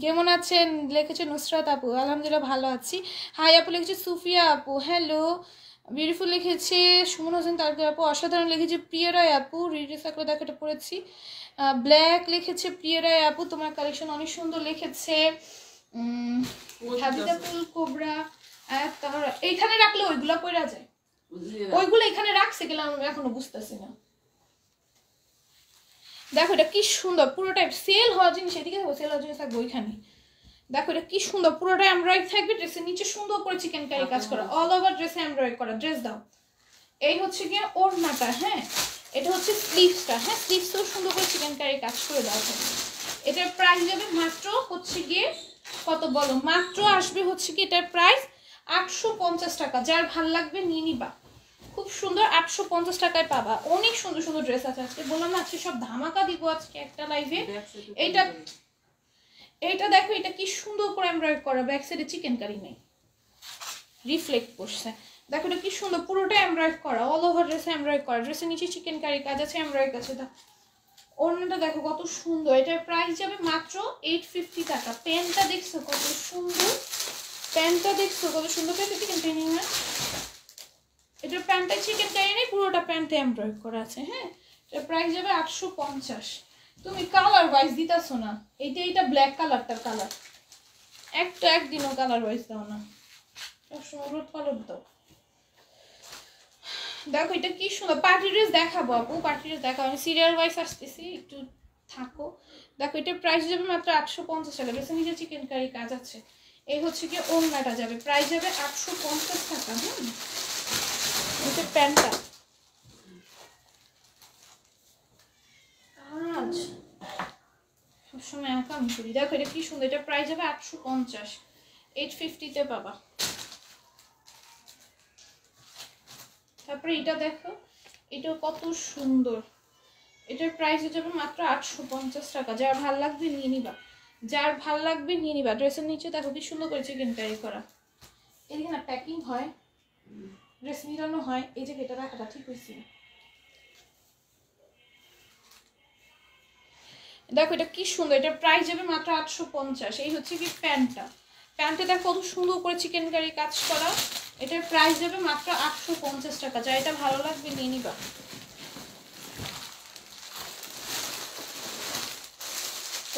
কেমন আছেন লিখেছে নুসরাত আপু। আলহামদুলিল্লাহ ভালো আছি। হাই আপু লিখেছে সুফিয়া আপু, হ্যালো। বিউটিফুল লিখেছে সুমন হোসেন তারকা আপু। অসাধারণ লিখেছে প্রিয়া রায় আপু। রিডিস করে দেখো, এটা পড়েছি। ব্ল্যাক লিখেছে প্রিয়া রায় আপু, তোমার কালেকশন অনেক সুন্দর লিখেছে। হাবিদাপুল কোবরা। এইখানে রাখলে ওইগুলো পড়া যায়, ওইগুলো এখানে রাখছে গেলাম এখনো বুঝতেছি না। দেখো এটা কি সুন্দর, পুরোটাই সেল হওয়া জিনিস, এদিকে দেখো সেল হওয়া জিনিস থাকবে ওইখানে। দেখো এটা কি সুন্দর, পুরোটাই এমব্রয়ডারি থাকবে। ড্রেসের নিচে সুন্দর করে চিকেন কারি কাজ করা, অল ওভার ড্রেসে এমব্রয়ডারি করা। ড্রেস দাও, এই হচ্ছে গিয়ে ওড়নাটা, হ্যাঁ এটা হচ্ছে স্লিভসটা, হ্যাঁ স্লিভসও সুন্দর করে চিকেন কারি কাজ করে দেওয়া থাকে। এটার প্রাইস যাবে মাত্র হচ্ছে গিয়ে কত বলো, মাত্র আসবে হচ্ছে কি এটার প্রাইস 850 টাকা। যার ভাল লাগবে নিয়ে নিবা, খুব সুন্দর 850 টাকায় পাবা। অনেক সুন্দর সুন্দর ড্রেস আছে আজকে, বললাম না আজকে সব ধামাকা দিব আজকে একটা লাইভে। এইটা দেখো, এটা কি সুন্দর করে এমব্রয়ডারি করা, ব্যাক সাইডে চিকেন কারি নেই, রিফ্লেক্ট করছে। দেখো এটা কি সুন্দর, পুরোটা এমব্রয়ডারি করা, অল ওভার ড্রেসে এমব্রয়ডারি করা। ড্রেসের নিচে চিকেন কারি কাজ আছে, এমব্রয়ডারি কাজ আছে। ওড়নাটা দেখো কত সুন্দর, এটার প্রাইস যাবে মাত্র 850 টাকা। প্যান্টটা দেখছো কত সুন্দর, প্যান্টটা দেখছো কত সুন্দর, প্যান্টটা চিকেন কারি না, এটার প্যান্টটা চিকেন কারি নেই, পুরোটা প্যান্টে এমব্রয়ডারি করা আছে। হ্যাঁ, এটার প্রাইস যাবে 850। তুমি কালার ওয়াইজ দিতাছো না, এইটা ব্ল্যাক কালারটার কালার, একদিনও কালার ওয়াইজ দাও না, সবসময় রোড কালার দাও। দেখো এটা কি সুন্দর, পার্টি ড্রেস দেখাবো আপু, পার্টি ড্রেস দেখাবো, আমি সিরিয়াল ওয়াইজ আসতেছি, একটু থাকো। দেখো এটার প্রাইস যাবে মাত্র 850 টাকা। ড্রেসের নিচে চিকেন কারি কাজ আছে। এই হচ্ছে কি ওড়নাটা যাবে, প্রাইস যাবে 850 টাকা। এটা প্যান্টটা আজ সবসময় একা আমি করি। দেখো এটা কি সুন্দর, এটা প্রাইস যাবে 850, 850-তে পাবা। তারপরে এটা দেখো, এটা কত সুন্দর, এটার প্রাইস যাবে মাত্র 850 টাকা। যার ভাল লাগবে নিয়ে নিবা, যার ভাল লাগবে নিয়ে নিবা। ড্রেসের নিচে দেখো কি সুন্দর করে চিকেন কারি করা, এদিকে না প্যাকিং হয়, ড্রেস মিলানো হয়, এই যে এটা রাখাটা ঠিক হয়েছে। দেখো এটা কি সুন্দর, এটার প্রাইস যাবে মাত্র 850। এই হচ্ছে কি প্যান্টটা, প্যান্টে দেখো কত সুন্দর করে চিকেন কারি কাজ করা। এটার প্রাইস যাবে মাত্র 850 টাকা। যা এটা ভালো লাগবে নিয়ে নিবা।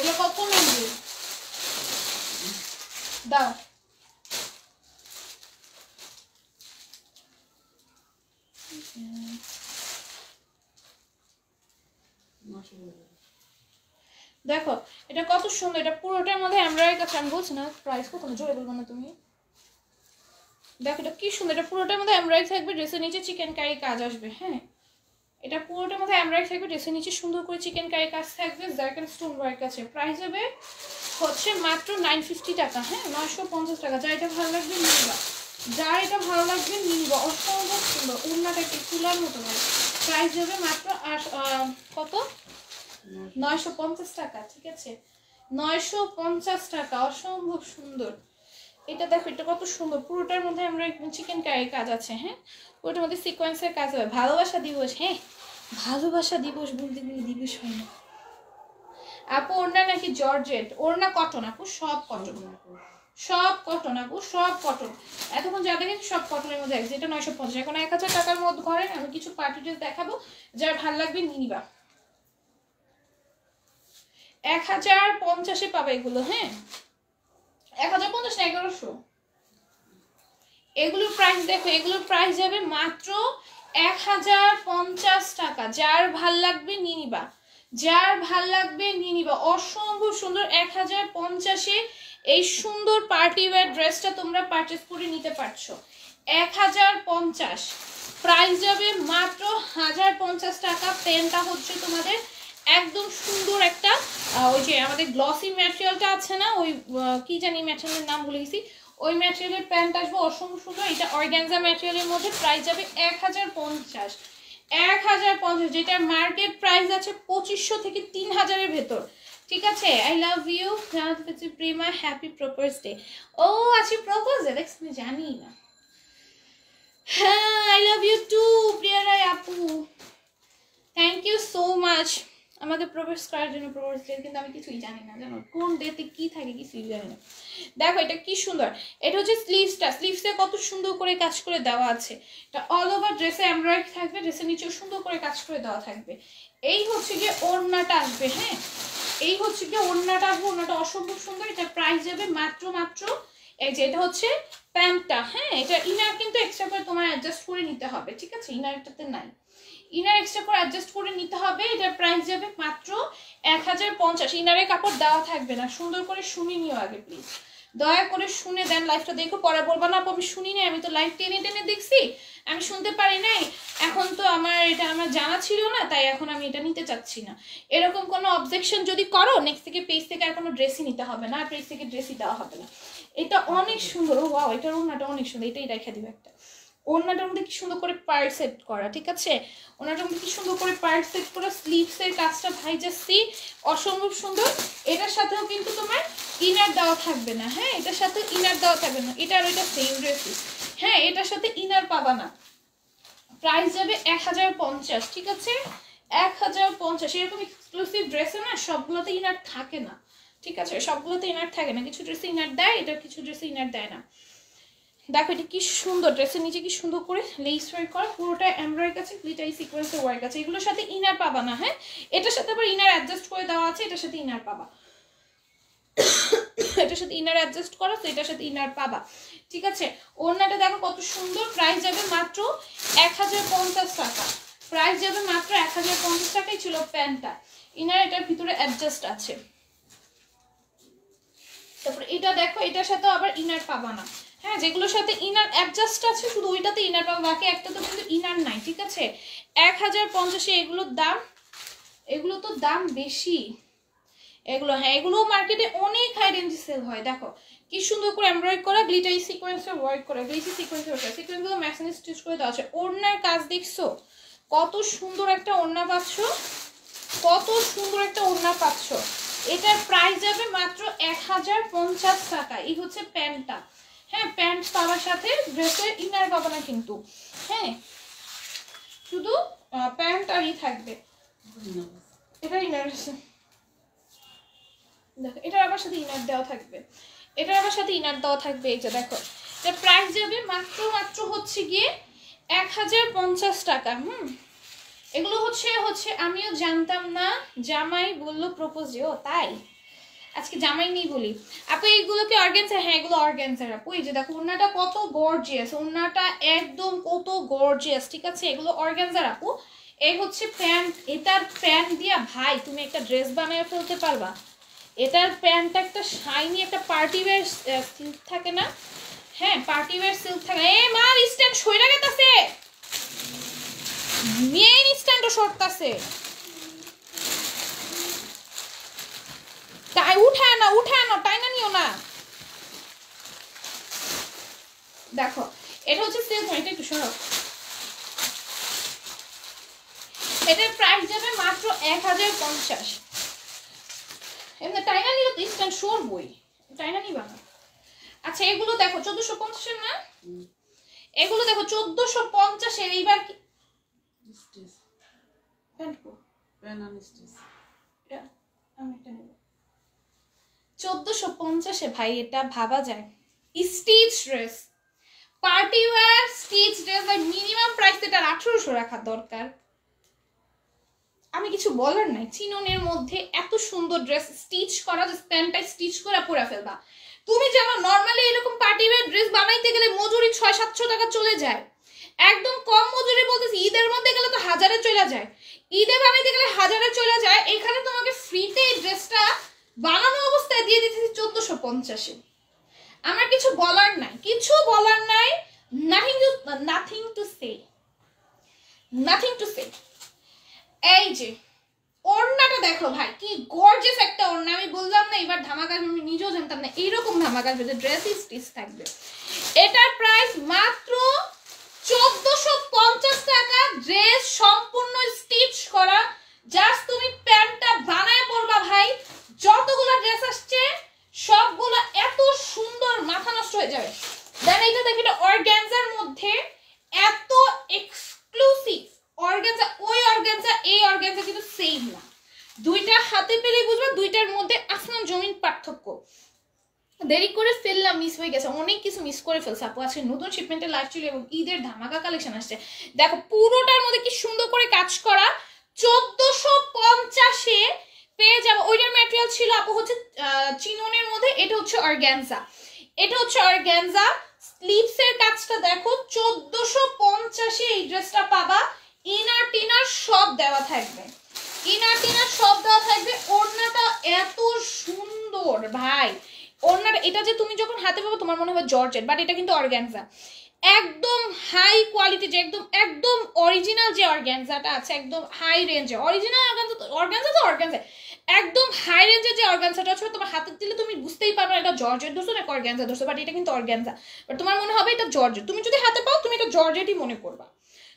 এটা কত নেবে দাও, দেখো এটা কত সুন্দর, এটা পুরোটার মধ্যে এমব্রয়ডারি কাজ। আমি বলছি না প্রাইস কত, জোরে বলবো না তুমি। দেখো এটা কি সুন্দর, এটা পুরোটার মধ্যে এমব্রয়ডারি থাকবে, ড্রেসের নিচে চিকেন কারি কাজ আসবে। হ্যাঁ, এটা পুরোটার মধ্যে এমব্রয়ডারি থাকবে, ড্রেসের নিচে সুন্দর করে চিকেন কারি কাজ থাকবে, জারকান স্টোন ওয়ার্ক আছে। প্রাইস হবে হচ্ছে মাত্র 950 টাকা। হ্যাঁ, 950 টাকা। যা এটা ভালো লাগবে নিয়ে নিবা, যা এটা ভালো লাগবে নিয়ে নিবা। অসম্ভব সুন্দর, উন্নাটা একটু ফুলার মতো হয়। প্রাইস যাবে মাত্র কত, 950 টাকা। ঠিক আছে, 950 টাকা, অসম্ভব সুন্দর। এটা দেখো, এটা কত সুন্দর, পুরোটার মধ্যে আমরা চিকেন কারি কাজ আছে। হ্যাঁ, পুরোটার মধ্যে সিকোয়েন্সের কাজ হবে। ভালোবাসা দিবস, হ্যাঁ ভালোবাসা দিবস বলতে গেলে দিবস হয় না আপু। ওড়না নাকি জর্জেট? ওড়না কটন আপু, সব কটন, সব কটন আপু, সব কটন। এতক্ষণ যা দেখেছি সব কটনের মধ্যে আছে। এটা 950। এখন 1000 টাকার মধ্যে ঘরে আমি কিছু পার্টি ড্রেস দেখাবো, যার ভালো লাগবে নিয়ে নিবা। 1050-এ পাবে এগুলো। হ্যাঁ, 1050 না 1100। এগুলোর প্রাইস দেখো, এগুলোর প্রাইস যাবে মাত্র 1050 টাকা। যার ভাল লাগবে নিয়ে নিবা, যার ভাল লাগবে নিয়ে নিবা। অসম্ভব সুন্দর, 1050-এ এই সুন্দর পার্টি ওয়্যার ড্রেসটা তোমরা পারচেস করে নিতে পারছো। 1050 প্রাইস যাবে মাত্র 1050 টাকা। পেনটা হচ্ছে তোমাদের একদম সুন্দর একটা, ওই যে আমাদের গ্লসি ম্যাটেরিয়ালটা আছে না, ওই কি জানি ম্যাটেরিয়ালের নাম ভুলে গেছি, ওই ম্যাটেরিয়ালের প্যান্ট আসবে, অসম্ভব সুন্দর। এটা অর্গানজা ম্যাটেরিয়ালের মধ্যে। প্রাইস যাবে 1050, 1050, যেটার মার্কেট প্রাইস আছে 2500 থেকে 3000-এর ভেতর। ঠিক আছে, I love you Prema, happy propose day. ও আজকে প্রপোজ ডে, দেখছি জানি না। হ্যাঁ, I love love you too Priya Roy আপু, থ্যাংক ইউ সো মাচ আমাকে প্রপোজ করার জন্য। প্রপোজ ডে কিন্তু আমি কিছুই জানি না, জানো কোন ডেতে কি থাকে কিছুই জানি না। দেখো এটা কি সুন্দর, এটা হচ্ছে স্লিভসটা, স্লিভসে কত সুন্দর করে কাজ করে দেওয়া আছে। এটা অল ওভার ড্রেসে এমব্রয়ডারি থাকবে, ড্রেসের নিচেও সুন্দর করে কাজ করে দেওয়া থাকবে। এই হচ্ছে গিয়ে ওড়নাটা আসবে, হ্যাঁ এই হচ্ছে গিয়ে ওড়নাটা আসবে, ওড়নাটা অসম্ভব সুন্দর। এটা প্রাইস যাবে মাত্র এই যে এটা হচ্ছে প্যান্টটা, হ্যাঁ এটা ইনার কিন্তু এক্সট্রা করে তোমার অ্যাডজাস্ট করে নিতে হবে, ঠিক আছে, ইনারটাতে নাই, ইনার এক্সট্রা করে অ্যাডজাস্ট করে নিতে হবে। এটার প্রাইস যাবে মাত্র 1050। ইনারের কাপড় দেওয়া থাকবে না, সুন্দর করে শুনে নিও আগে প্লিজ, দয়া করে শুনে দেন লাইভটা দেখো, পরে বলবা না আমি শুনি নাই, আমি তো লাইভ টেনে টেনে দেখছি, আমি শুনতে পারি নাই, এখন তো এটা আমার জানা ছিল না, তাই এখন আমি এটা নিতে চাচ্ছি না। এরকম কোনো অবজেকশন যদি করো নেক্সট থেকে পেজ থেকে আর কোনো ড্রেসই নিতে হবে না, আর পেজ থেকে ড্রেসই দেওয়া হবে না। এটা অনেক সুন্দর, ও ওয়াও, এটার ওড়নাটা অনেক সুন্দর, এটাই রেখে দিবে একটা। ওড়নাটার মধ্যে কি সুন্দর করে পার্ট সেট করা, ঠিক আছে, ওড়নাটার মধ্যে কি সুন্দর করে পার্ট সেট করা, স্লিভসের কাজটা ভাই জাস্টি অসম্ভব সুন্দর। এটার সাথেও কিন্তু তোমার ইনার দেওয়া থাকবে না, হ্যাঁ এটার সাথে ইনার দেওয়া থাকবে না, এটা আর ওইটা সেম ড্রেসই, হ্যাঁ এটার সাথে ইনার পাবা না। প্রাইস যাবে 1050, ঠিক আছে 1050। এরকম এক্সক্লুসিভ ড্রেসে না সবগুলোতে ইনার থাকে না, ঠিক আছে, সবগুলোতে ইনার থাকে না, কিছু ড্রেসে ইনার দেয়, এটা কিছু ড্রেসে ইনার দেয় না। দেখো এটা কি সুন্দর, ড্রেসের নিচে কি সুন্দর করে লেস ওয়ার্ক করা, পুরোটা এমব্রয়ডারি আছে, গ্লিটারি সিকোয়েন্সের ওয়ার্ক আছে, এগুলোর সাথে ইনার পাবা না, হ্যাঁ এটার সাথে আবার ইনার অ্যাডজাস্ট করে দেওয়া আছে, এটার সাথে ইনার পাবা, এটার সাথে ইনার অ্যাডজাস্ট করা, তো এটার সাথে ইনার পাবা, ঠিক আছে। ওড়নাটা দেখো কত সুন্দর, প্রাইস যাবে মাত্র 1050 টাকা, প্রাইস যাবে মাত্র 1050 টাকাই ছিল প্যান্টটা, ইনার এটার ভিতরে অ্যাডজাস্ট আছে। তারপরে এটা দেখো, এটার সাথে আবার ইনার পাবা না, হ্যাঁ যেগুলোর সাথে ইনার অ্যাডজাস্ট আছে শুধু ওইটাতে ইনার পাবা, বাকি একটা তো কিন্তু ইনার নাই, ঠিক আছে। 1050 এগুলোর দাম, এগুলো তো দাম বেশি এগুলো, হ্যাঁ এগুলো মার্কেটে অনেক হাই রেঞ্জে সেল হয়। দেখো কি সুন্দর করে এমব্রয়ডারি করা, গ্লিটারি সিকোয়েন্সের ওয়ার্ক করা, গ্লিটারি সিকোয়েন্সের ওয়ার্ক, সিকোয়েন্সগুলো ম্যাচিং স্টিচ করে দেওয়া আছে। ওড়নার কাজ দেখছো কত সুন্দর একটা ওড়না পাচ্ছ, কত সুন্দর একটা ওড়না পাচ্ছ। এটার প্রাইস যাবে মাত্র 1050 টাকা। এই হচ্ছে প্যান্টটা, হ্যাঁ প্যান্ট পাওয়ার সাথে ড্রেসের ইনার পাবো না কিন্তু, হ্যাঁ শুধু প্যান্ট আরই থাকবে, এটা ইনার আছে, দেখো এটার আবার সাথে ইনার দেওয়া থাকবে, এটার আবার সাথে ইনার দেওয়া থাকবে। এই যে দেখো এটার প্রাইস যাবে মাত্র হচ্ছে গিয়ে 1050 টাকা। এগুলো হচ্ছে আমিও জানতাম না, জামাই বললো প্রপোজে, ও তাই আজকে জামাই নেই বলি। আপু এইগুলো কি অর্গানজা? হ্যাঁ এগুলো অর্গানজার আপু। এই যে দেখো ওড়নাটা কত গর্জিয়াস, ওড়নাটা একদম কত গর্জিয়াস, ঠিক আছে, এগুলো অর্গানজার আপু। এই হচ্ছে প্যান্ট, এটার প্যান্ট দিয়া ভাই তুমি একটা ড্রেস বানিয়ে ফেলতে পারবা। এটার প্যান্টটা একটা শাইনি, একটা পার্টি ওয়্যার সিল্ক থাকে না, হ্যাঁ পার্টি ওয়্যার সিল্ক থাকে। এ মা স্ট্যান্ড সইরা গেতাছে, মেইন স্ট্যান্ডও সরতাছে, তাই উঠায় না টাইনা নিও না। দেখো এটা হচ্ছে সিল্ক, এটা একটু সরো, এটার প্রাইস যাবে মাত্র 1050। এমনি টাইনা নিলে তো স্ট্যান্ড সরবই, টাইনা নিবা না। আচ্ছা এগুলো দেখো 1450 না, এগুলো দেখো 1450 এইবার কি স্টিচ প্যান্ট কো প্যান আন স্টিচ, এটা আমি এটা নেব 1450 ভাই, এটা ভাবা যায় stitch dress, party wear stitch dress ভাই, মিনিমাম প্রাইস এটা 1800 রাখা দরকার। আমি কিছু বলার নাই, চিননের মধ্যে এত সুন্দর ড্রেস স্টিচ করা, যে প্যান্টটা স্টিচ করে পরে ফেলবা। তুমি জানো নরমালি এরকম পার্টি ওয়্যার ড্রেস বানাইতে গেলে মজুরি 600-700 টাকা চলে যায়, একদম কম মজুরি বলতেছি, ঈদের মধ্যে গেলে তো 1000-এ চলে যায়, ঈদে বানাইতে গেলে 1000-এ চলে যায়। এখানে তোমাকে ফ্রিতে এই ড্রেসটা বানানো অবস্থায় দিয়ে দিতেছি 1450-এ। আমার কিছু বলার নাই, কিছু বলার নাই, নাথিং টু সে। এই যে ওড়নাটা দেখো ভাই কি গর্জিয়াস একটা ওড়না, আমি বললাম না এবার ধামাকা, আমি নিজেও জানতাম না এইরকম ধামাকা আসবে, ড্রেস স্টিচ থাকবে। এটার প্রাইস মাত্র 1450 টাকা, ড্রেস সম্পূর্ণ স্টিচ করা, জাস্ট তুমি প্যান্টটা বানায় পরবা ভাই। যতগুলো ড্রেস আসছে সবগুলো এত সুন্দর, মাথা নষ্ট হয়ে যাবে। দেন এটা দেখো, এটা অর্গানজার মধ্যে এত অর্গানজা এই অর্গানজা কিন্তু সেম না, দুইটা হাতে পেলে বুঝবা দুইটার মধ্যে আসমান জমিন পার্থক্য। দেরি করে ফেললাম, মিস হয়ে গেছে, অনেক কিছু মিস করে ফেলছে আপু। আজকে নতুন শিপমেন্টের লাইভ ছিল এবং ঈদের ধামাকা কালেকশন আসছে। দেখো পুরোটার মধ্যে কি সুন্দর করে কাজ করা, 1450-এ পেয়ে যাবো। ওইটার ম্যাটেরিয়াল ছিল আপু হচ্ছে চিননের মধ্যে, এটা হচ্ছে অর্গানজা, এটা হচ্ছে অর্গানজা। স্লিভস এর কাজটা দেখো, 1450-এ এই ড্রেসটা পাবা। ইনার টিনার সব দেওয়া থাকবে, ইনার টিনার সব দেওয়া থাকবে। ওড়নাটা এত সুন্দর ভাই, ওড়নাটা এটা যে তুমি যখন হাতে পাবো তোমার মনে হবে জর্জেট, বাট এটা কিন্তু অর্গানজা, একদম হাই কোয়ালিটি, যে একদম একদম অরিজিনাল যে অর্গানজাটা আছে, একদম হাই রেঞ্জে অরিজিনাল অর্গানজা তো অর্গানজা, একদম হাই রেঞ্জের যে অর্গানজাটা আছে তোমার হাতে দিলে তুমি বুঝতেই পারবে এটা জর্জেট ধরছো না অর্গানজা ধরছো, বাট এটা কিন্তু অর্গানজা, বাট তোমার মনে হবে এটা জর্জেট। তুমি যদি হাতে পাও তুমি এটা জর্জেটই মনে করবা,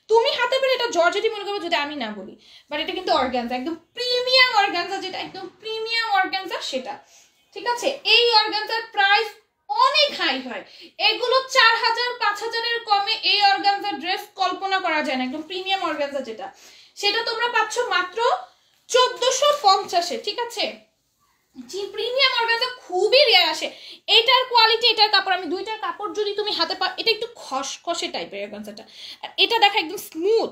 তুমি হাতে পেলে এটা জর্জেটই মনে করবে যদি আমি না বলি, বাট এটা কিন্তু অর্গানজা, একদম প্রিমিয়াম অর্গানজা, যেটা একদম প্রিমিয়াম অর্গানজা সেটা, ঠিক আছে। এই অর্গানজার প্রাইস অনেক হাই হয়, এগুলো 4000-5000-এর কমে এই অর্গানজার ড্রেস কল্পনা করা যায় না। একদম প্রিমিয়াম অর্গানজা যেটা, সেটা তোমরা পাচ্ছ মাত্র 1450-এ, ঠিক আছে। প্রিমিয়াম অর্গানজা খুবই রেয়ার আসে, এটার কোয়ালিটি এটার কাপড়, আমি দুইটার কাপড় যদি তুমি হাতে পাও, এটা একটু খসখসে টাইপের অর্গানজাটা, আর এটা দেখা একদম স্মুথ,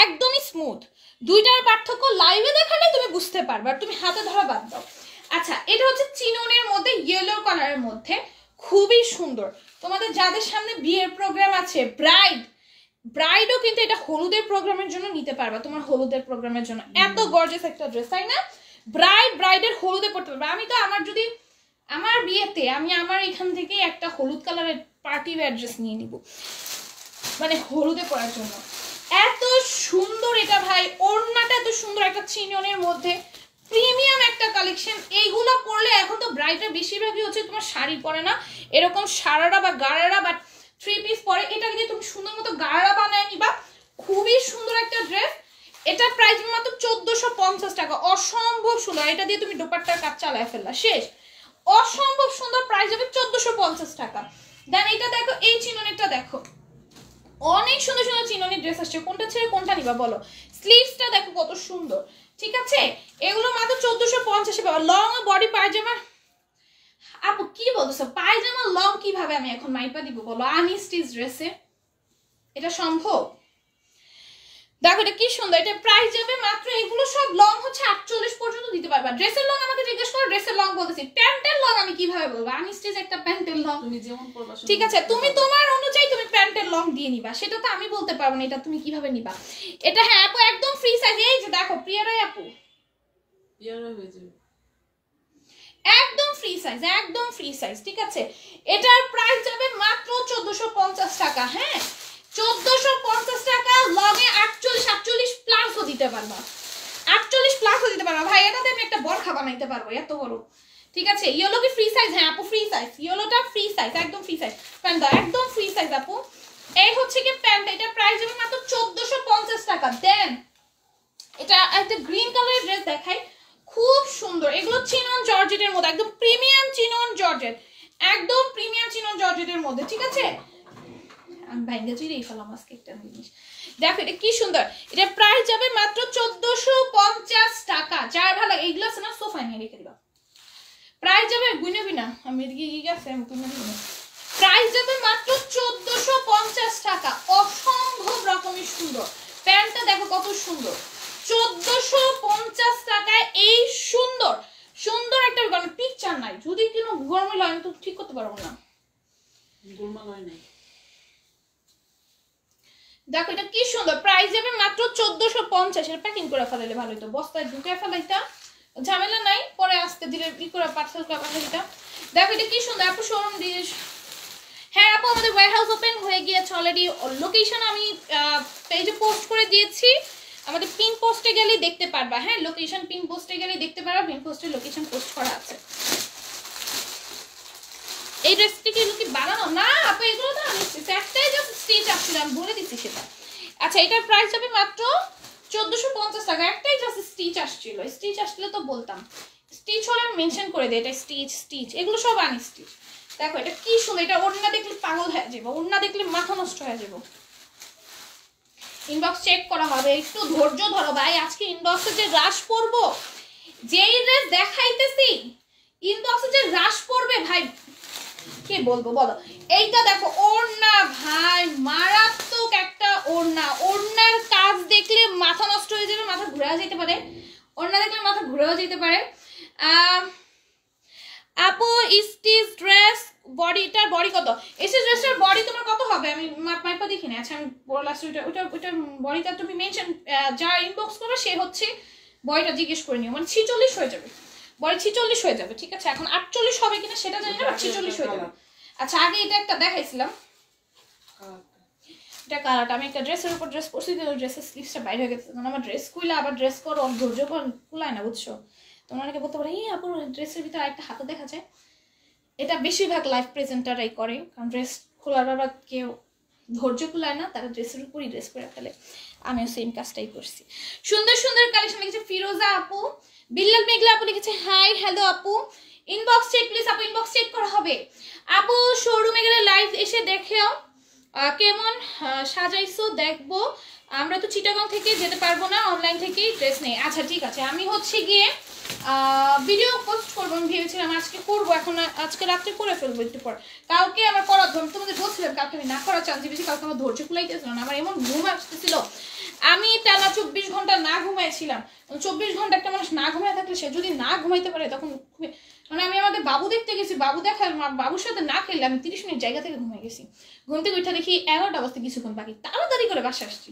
একদমই স্মুথ। দুইটার পার্থক্য লাইভে দেখালে তুমি বুঝতে পারবে, আর তুমি হাতে ধরা বাদ দাও। আচ্ছা, এটা হচ্ছে চিননের মধ্যে ইয়েলো কালারের মধ্যে, খুবই সুন্দর। তোমাদের যাদের সামনে বিয়ের প্রোগ্রাম আছে, ব্রাইডও কিন্তু এটা হলুদের প্রোগ্রামের জন্য নিতে পারবা, তোমার হলুদের প্রোগ্রামের জন্য এত গর্জিয়াস একটা ড্রেস, তাই না? ব্রাইডের হলুদে পড়তে পারবে। আমি তো আমার যদি আমার বিয়েতে আমি আমার এখান থেকে একটা হলুদ কালারের পার্টি ওয়্যার ড্রেস নিয়ে নিব, মানে হলুদে পরার জন্য। এত সুন্দর এটা ভাই, ওড়নাটা এত সুন্দর, একটা চিননের মধ্যে প্রিমিয়াম একটা কালেকশন। এইগুলো পরলে এখন তো ব্রাইডের বেশিরভাগই হচ্ছে তোমার শাড়ি পরে না, এরকম সারারা বা গাড়ারা বা 3 পিস পরে, এটা দিয়ে তুমি সুন্দর মতো গাড়া বানায় নিবা, খুবই সুন্দর একটা ড্রেস। এটা প্রাইস মাত্র 1450 টাকা, অসম্ভব সুন্দর। এটা দিয়ে তুমি দোপাট্টার কাজ চালায় ফেললা, শেষ, অসম্ভব সুন্দর। প্রাইস হবে 1450 টাকা। দেন এটা দেখো, এই চিননেরটা দেখো, অনেক সুন্দর সুন্দর চিননের ড্রেস আসছে, কোনটা ছেড়ে কোনটা নিবা বলো। স্লিভসটা দেখো কত সুন্দর, ঠিক আছে। এগুলো মাত্র 1450 পাবা। লং বডি পায়জামা, আপু কি বলতেছো, পায়জামা লং কিভাবে আমি এখন মাইপা দিব বলো আনস্টিচ ড্রেসে, এটা সম্ভব? দেখো এটা কি সুন্দর, এটা প্রাইস যাবে মাত্র, এগুলো সব লং হচ্ছে 48 পর্যন্ত দিতে পারবা। ড্রেসের লং আমাকে জিজ্ঞেস করো, ড্রেসের লং বলতেছি, প্যান্টের লং আমি কিভাবে বলবো? আনস্টিচ একটা প্যান্টের লং তুমি যেমন পরবা, ঠিক আছে, তুমি তোমার অনুযায়ী তুমি প্যান্টের লং দিয়ে নিবা, সেটা তো আমি বলতে পারবো না এটা তুমি কিভাবে নিবা। এটা হ্যাঁ আপু একদম ফ্রি সাইজ, এই যে দেখো প্রিয়ারাই আপু, প্রিয়ারাই হয়ে যাবে একদম ফ্রি সাইজ, একদম ফ্রি সাইজ, ঠিক আছে। এটার প্রাইস যাবে মাত্র 1450 টাকা, হ্যাঁ 1450 টাকা। লগে 48 প্লাসও দিতে পারবা, 48 প্লাসও দিতে পারবা ভাই, এটাতে আমি একটা বরখা বানাইতে পারবো এত বড়, ঠিক আছে। ইয়েলো কি ফ্রি সাইজ? হ্যাঁ আপু ফ্রি সাইজ, ইয়েলোটা ফ্রি সাইজ, একদম ফ্রি সাইজ প্যান্ট, একদম ফ্রি সাইজ আপু। এই হচ্ছে কি প্যান্ট, এটা প্রাইস যাবে মাত্র 1450 টাকা। দেন এটা একটা গ্রিন কালারের ড্রেস দেখাই, খুব সুন্দর। এগুলো চিনন জর্জেটের মধ্যে, একদম প্রিমিয়াম চিনন জর্জেট, একদম প্রিমিয়াম চিনন জর্জেটের মধ্যে, ঠিক আছে। আমি ভাইঙ্গা চিরেই ফেলাম আজকে একটা জিনিস, দেখো এটা কি সুন্দর। এটা প্রাইস যাবে মাত্র 1450 টাকা। যার ভালো লাগে এইগুলো আছে না সোফায় নিয়ে রেখে দিবা, প্রাইস যাবে গুনবি না, আমি এদিকে গেছে আমি গুনে দিব, প্রাইস যাবে মাত্র 1450 টাকা। অসম্ভব রকমের সুন্দর প্যান্টটা দেখো কত সুন্দর, 1450 টাকায় এই সুন্দর সুন্দর একটা পিকচার নাই, যদি কোনো গরমিল হয় আমি তো ঠিক করতে পারবো না, গোলমাল হয় নাই। দেখো এটা কি সুন্দর, প্রাইস যাবে মাত্র 1450। এটা প্যাকিং করে ফেলাইলে ভালো হতো, বস্তায় ঢুকে ফেলাইতা, ঝামেলা নাই, পরে আসতে দিলে ই করে পার্সেল করে পাঠাইতা। দেখো এটা কি সুন্দর আপু, শোরুম দিয়ে। হ্যাঁ আপু আমাদের ওয়্যারহাউস ওপেন হয়ে গিয়েছে অলরেডি, লোকেশন আমি পেজে পোস্ট করে দিয়েছি, আমাদের পিন পোস্টে গেলে দেখতে পারবা, হ্যাঁ লোকেশন পিন পোস্টে গেলে দেখতে পারবা, পিন পোস্টে লোকেশন পোস্ট করা আছে। এই ড্রেসটি কি বানানো না আপু, এগুলো তো আমি একটাই জাস্ট স্টিচ আসছিল, আমি বলে দিচ্ছি সেটা। আচ্ছা এটার প্রাইস হবে মাত্র 1450 টাকা, একটাই জাস্ট স্টিচ আসছিল, স্টিচ আসলে তো বলতাম, স্টিচ হলে মেনশন করে দেয় এটা স্টিচ, এগুলো সব আনস্টিচ। দেখো এটা কি সুন্দর, এটা ওড়না দেখলে পাগল হয়ে যাবো, ওড়না দেখলে মাথা নষ্ট হয়ে যাবো। ইনবক্স চেক করা হবে, একটু ধৈর্য ধরো ভাই। আজকে ইনবক্সে যে রাশ পড়বো, যেই ড্রেস দেখাইতেছি ইনবক্সে যে রাশ পড়বে ভাই কি বলবো বলো। এইটা দেখো ওড়না ভাই, মারাত্মক একটা ওড়না। ওড়নার কাজ দেখলে মাথা নষ্ট হয়ে যাবে, মাথা ঘুরেও যেতে পারে। ওড়না দেখলে মাথা ঘুরেও যেতে পারে। আপু স্টিচ ড্রেস বডিটার বডি কত? স্টিচ ড্রেসটার বডি তোমার কত হবে? আমি মাপা দেখি না। আচ্ছা আমি লাস্ট ওইটার বডিটা তুমি মেনশন, যা ইনবক্স করবে সে হচ্ছে বডিটা জিজ্ঞেস করে নিও। মানে 46 হয়ে যাবে, বডি 46 হয়ে যাবে, ঠিক আছে? এখন 48 হবে কিনা সেটা জানি না, 46 হয়ে যাবে। আচ্ছা আগে এটা একটা দেখাইছিলাম, এটা কালারটা। আমি একটা ড্রেসের উপর ড্রেস পরছি, ড্রেসের স্লিভসটা বাইরে হয়ে গেছে। তখন আমার ড্রেস খুলে আবার ড্রেস করো, ধৈর্য কুলায় না, বুঝছো? তোমরা অনেকে বলতে পারো এই আপুর ড্রেসের ভিতরে একটা হাতে দেখা যায়। এটা বেশিরভাগ লাইভ প্রেজেন্টাররাই করে, কারণ ড্রেস খোলার আবার কেউ ধৈর্য কুলায় না, তারা ড্রেসের উপরই ড্রেস করে ফেলে। আমিও সেম কাজটাই করছি। সুন্দর সুন্দর কালেকশন লিখেছে ফিরোজা আপু। বিল্লাল মেঘলা আপু লিখেছে হাই হ্যালো আপু, ইনবক্স চেক প্লিজ আপু, ইনবক্স চেক করা হবে। আপু শোরুমে গেলে লাইভ এসে দেখেও কেমন সাজাইছো দেখবো। আমরা তো চিটাগাং থেকে যেতে পারবো না, অনলাইন থেকেই ড্রেস নেই। আচ্ছা ঠিক আছে, আমি হচ্ছে গিয়ে ভিডিও পোস্ট করবো, আমি ভেবেছিলাম আজকে করবো, এখন আজকে রাত্রে করে ফেলবো একটু পর। কালকে আমার করার ধরুন তোমাদের বলছিলাম, কালকে আমি না করার চান্স বেশি। কালকে আমার ধৈর্য কুলাইতেছিল না, আমার এমন ঘুম আসতেছিল। আমি টানা 24 ঘন্টা না ঘুমাইছিলাম। 24 ঘন্টা একটা মানুষ না ঘুমায় থাকলে, সে যদি না ঘুমাইতে পারে তখন মানে আমি আমাদের বাবু দেখতে গেছি, বাবু দেখার বাবুর সাথে না খেললে আমি 30 মিনিট জায়গা থেকে ঘুমাই গেছি। ঘুম থেকে উঠে দেখি 11টা বাজতে কিছুক্ষণ বাকি, তাড়াতাড়ি করে বাসা আসছি।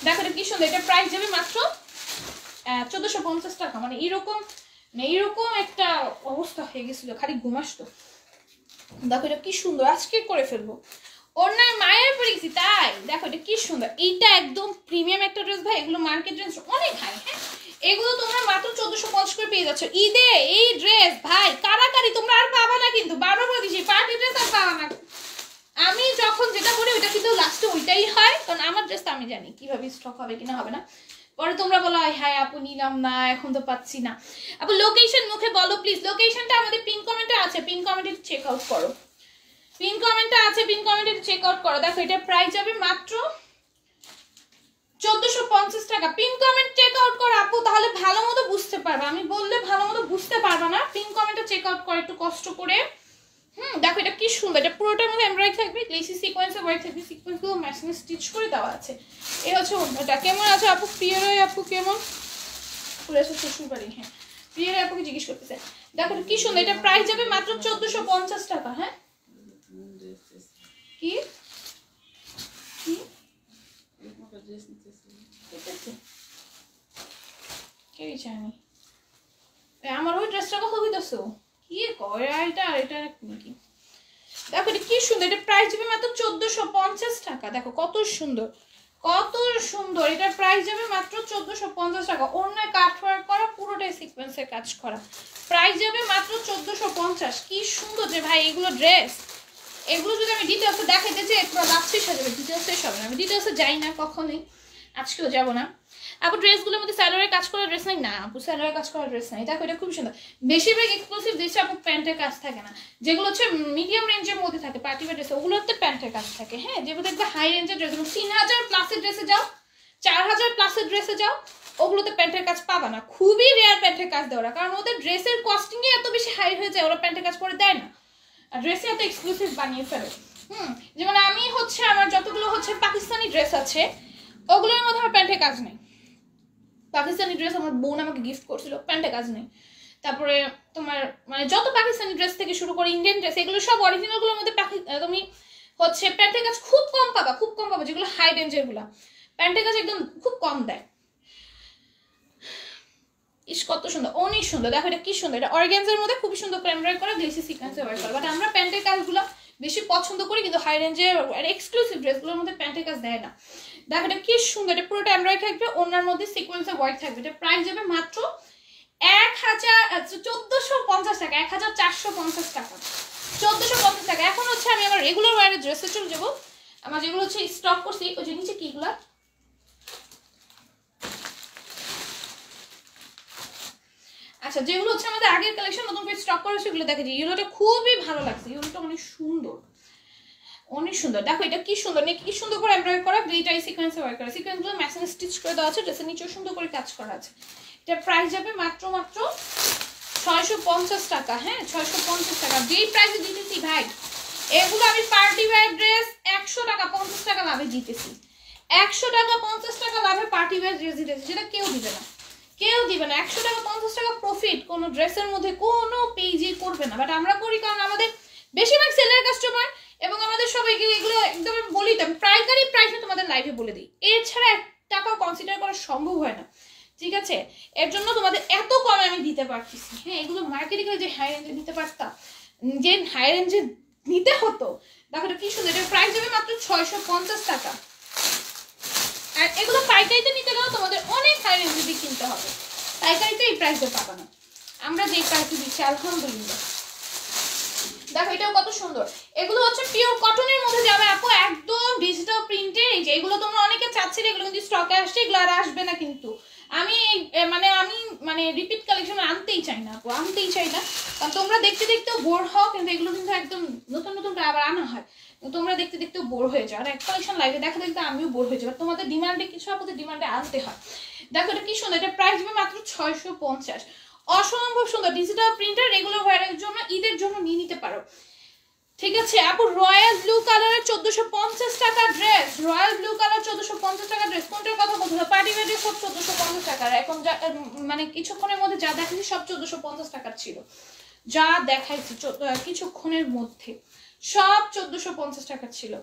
দেখো এটা কি সুন্দর, এটা প্রাইস যাবে মাত্র 1450 টাকা। মানে এইরকম একটা অবস্থা হয়ে গেছিল, খালি ঘুম আসতো। দেখো এটা কি সুন্দর, আজকে করে ফেলবো। ওনার মায়ের পরে গেছি তাই। দেখো এটা কি সুন্দর, এইটা একদম প্রিমিয়াম একটা ড্রেস ভাই। এগুলো মার্কেট ড্রেস অনেক হাই, হ্যাঁ এগুলো তোমরা মাত্র 1450 করে পেয়ে যাচ্ছ ঈদে। এই ড্রেস ভাই কারাকারি তোমরা আর পাবা না, কিন্তু বারবার বলে দিচ্ছি পার্টি ড্রেস আর পাবা না। আমি যখন যেটা করি ওইটা কিন্তু লাস্টে ওইটাই হয়, কারণ আমার ড্রেসটা আমি জানি কিভাবে স্টক হবে কিনা হবে না। পরে তোমরা বলো হ্যাঁ আপু নিলাম না, এখন তো পাচ্ছি না। আপু লোকেশন মুখে বলো প্লিজ। লোকেশনটা আমাদের পিন কমেন্টে আছে, পিন কমেন্টে চেক আউট করো। পিন কমেন্টে আছে, পিন কমেন্টে চেক আউট করো। দেখো এটা প্রাইস যাবে মাত্র 1450 টাকা। পিন কমেন্ট চেক আউট করো আপু, তাহলে ভালো মতো বুঝতে পারবে। আমি বললে ভালো মতো বুঝতে পারবে না। পিন কমেন্টে চেক আউট করো একটু কষ্ট করে। দেখো এটা কি সুন্দর, এটা পুরোটার মধ্যে এমব্রয়ডারি থাকবে, গ্লেসি সিকোয়েন্সে ওয়ার্ক থাকবে, সিকোয়েন্সগুলো ম্যাচিং স্টিচ করে দেওয়া আছে। এই হচ্ছে ওটা। কেমন আছে আপু? প্রিয়রাই আপু কেমন? পুরেছে শ্বশুর বাড়ি, হ্যাঁ প্রিয়রাই আপুকে জিজ্ঞেস করতেছে। দেখো এটা কি সুন্দর, এটা প্রাইস যাবে মাত্র 1450 টাকা। হ্যাঁ কি কি কে জানি, আমার ওই ড্রেসটা কথা বলতেছো কি কয় এটা এটা নাকি? দেখো এটা কি সুন্দর, এটা প্রাইস যাবে মাত্র 1450 টাকা। দেখো কত সুন্দর, কত সুন্দর। এটার প্রাইস যাবে মাত্র 1450 টাকা। ওড়নায় কাট ওয়ার্ক করা, পুরোটাই সিকোয়েন্সের কাজ করা। প্রাইস যাবে মাত্র 1450। কি সুন্দর যে ভাই এগুলো ড্রেস। এগুলো যদি আমি ডিটেলসে দেখাইতে চাই পুরো লাভ শেষ হয়ে যাবে, ডিটেলসে সব না। আমি ডিটেলসে যাই না কখনোই, আজকেও যাবো না। আপু ড্রেসগুলোর মধ্যে স্যালোয়ারের কাজ করা ড্রেস নাই? না আপু স্যালোয়ারের কাজ করা ড্রেস নাই। দেখো এটা খুব সুন্দর। বেশিরভাগ এক্সক্লুসিভ ড্রেসে আপু প্যান্টের কাজ থাকে না, যেগুলো হচ্ছে মিডিয়াম রেঞ্জের মধ্যে থাকে পার্টি ওয়্যার ড্রেস, ওগুলোতে প্যান্টের কাজ থাকে। হ্যাঁ যেগুলো দেখবে হাই রেঞ্জের ড্রেসগুলো 3000 প্লাসের ড্রেসে যাও, 4000 প্লাসের ড্রেসে যাও, ওগুলোতে প্যান্টের কাজ পাবা না। খুবই রেয়ার প্যান্টের কাজ দেওয়া, কারণ ওদের ড্রেসের কস্টিংই এত বেশি হাই হয়ে যায়, ওরা প্যান্টের কাজ করে দেয় না, আর ড্রেসে এত এক্সক্লুসিভ বানিয়ে ফেলে। যেমন আমি হচ্ছে আমার যতগুলো হচ্ছে পাকিস্তানি ড্রেস আছে ওগুলোর মধ্যে আমার প্যান্টের কাজ নেই। পাকিস্তানি ড্রেস আমার বোন আমাকে গিফট করছিল, প্যান্টের কাজ নেই। তারপরে তোমার মানে যত পাকিস্তানি ড্রেস থেকে শুরু করে ইন্ডিয়ান ড্রেস, এগুলো সব অরিজিনালগুলোর মধ্যে তুমি হচ্ছে প্যান্টের কাজ খুব কম পাবা, খুব কম পাবা। যেগুলো হাই রেঞ্জের গুলা প্যান্টের কাজ একদম খুব কম দেয়। ইস কত সুন্দর, অনেক সুন্দর। দেখো এটা কি সুন্দর, এটা অর্গানজার মধ্যে খুব সুন্দর এমব্রয়ডারি করা, গ্লেসি সিকোয়েন্সে ওয়ার্ক করা। বাট আমরা প্যান্টের কাজগুলো বেশি পছন্দ করি, কিন্তু হাই রেঞ্জের এক্সক্লুসিভ ড্রেসগুলোর মধ্যে প্যান্টের কাজ দেয় না। দেখো এটা কি সুন্দর, এটা পুরোটা এমব্রয়ডারি থাকবে, ওনার মধ্যে সিকোয়েন্সে ওয়ার্ক থাকবে। এটা প্রাইস যাবে মাত্র 1450 টাকা, 1450 টাকা, 1450 টাকা। এখন হচ্ছে আমি আমার রেগুলার ওয়ারের ড্রেসে চলে যাবো। আমার যেগুলো হচ্ছে স্টক করছি ওই যে নিচে কিগুলা, আচ্ছা যেগুলো হচ্ছে আমাদের আগের কালেকশন নতুন করে স্টক করা সেগুলো দেখেছি। ইয়েলোটা খুবই ভালো লাগছে, ইয়েলোটা অনেক সুন্দর। অনেক সুন্দর। দেখো এটা কি সুন্দর, নেক কি সুন্দর করে এমব্রয়ডারি করা, গ্লিটারি সিকোয়েন্সে ওয়ার্ক করা, সিকোয়েন্সগুলো ম্যাচিং স্টিচ করে দেওয়া আছে, ড্রেসের নিচেও সুন্দর করে কাজ করা আছে। এটা প্রাইস যাবে মাত্র 650 টাকা। হ্যাঁ 650 টাকা, যেই প্রাইসে দিতেছি ভাই এগুলো আমি পার্টি ওয়্যার ড্রেস 100 টাকা 50 টাকা লাভে দিতেছি। 100 টাকা 50 টাকা লাভে পার্টি ওয়্যার ড্রেস দিতেছি, যেটা কেউ দিবে না, কেউ দিবে না। 100 টাকা 50 টাকা প্রফিট কোনো ড্রেসের মধ্যে কোনো পেজই করবে না, বাট আমরা করি কারণ আমাদের বেশিরভাগ সেলের কাস্টমার এবং আমাদের সবাইকে এগুলো একদম বলি তো, পাইকারি প্রাইসে তোমাদের লাইভে বলে দিই, এছাড়া 1 টাকাও কনসিডার করা সম্ভব হয় না, ঠিক আছে? এর জন্য তোমাদের এত কমে আমি দিতে পারতেছি। হ্যাঁ এগুলো মার্কেটে গেলে যে হাই রেঞ্জে দিতে পারতাম, যে হাই রেঞ্জে নিতে হতো। দেখো এটা কি সুন্দর, এটার প্রাইস যাবে মাত্র 650 টাকা। আর এগুলো পাইকারিতে নিতে গেলে তোমাদের অনেক হাই রেঞ্জে দিয়ে কিনতে হবে, পাইকারিতে এই প্রাইসে পাবা না, আমরা যে প্রাইসে দিচ্ছি আলহামদুলিল্লাহ। দেখো এটাও কত সুন্দর, এগুলো হচ্ছে পিওর কটনের মধ্যে যাবে আপু, একদম ডিজিটাল প্রিন্টের। এই যে এগুলো তোমরা অনেকে চাচ্ছিলে, এগুলো কিন্তু স্টকে আসছে, এগুলো আর আসবে না কিন্তু। আমি মানে রিপিট কালেকশন আনতেই চাই না আপু, আনতেই চাই না, কারণ তোমরা দেখতে দেখতেও বোর হও, কিন্তু এগুলো কিন্তু একদম নতুন নতুন আবার আনা হয়, তোমরা দেখতে দেখতেও বোর হয়ে যাও। আর এক কালেকশন লাইভে দেখা দেখতে আমিও বোর হয়ে যাবো, তোমাদের ডিমান্ডে কিছু আপুদের ডিমান্ডে আনতে হয়। দেখো এটা কি সুন্দর, এটা প্রাইস হবে মাত্র 650, অসম্ভব সুন্দর ডিজিটাল প্রিন্টার, রেগুলার ওয়্যারের জন্য ঈদের জন্য নিয়ে নিতে পারো, ঠিক আছে আপু? রয়্যাল ব্লু কালারের 1450 টাকা ড্রেস, রয়্যাল ব্লু কালার 1450 টাকা ড্রেস, কোনটার কথা বলছো? পার্টি ওয়্যার ড্রেস সব 1450 টাকার, এখন মানে কিছুক্ষণের মধ্যে যা দেখাচ্ছি সব 1450 টাকার ছিল, যা দেখাইছি কিছুক্ষণের মধ্যে সব 1450 টাকা ছিল।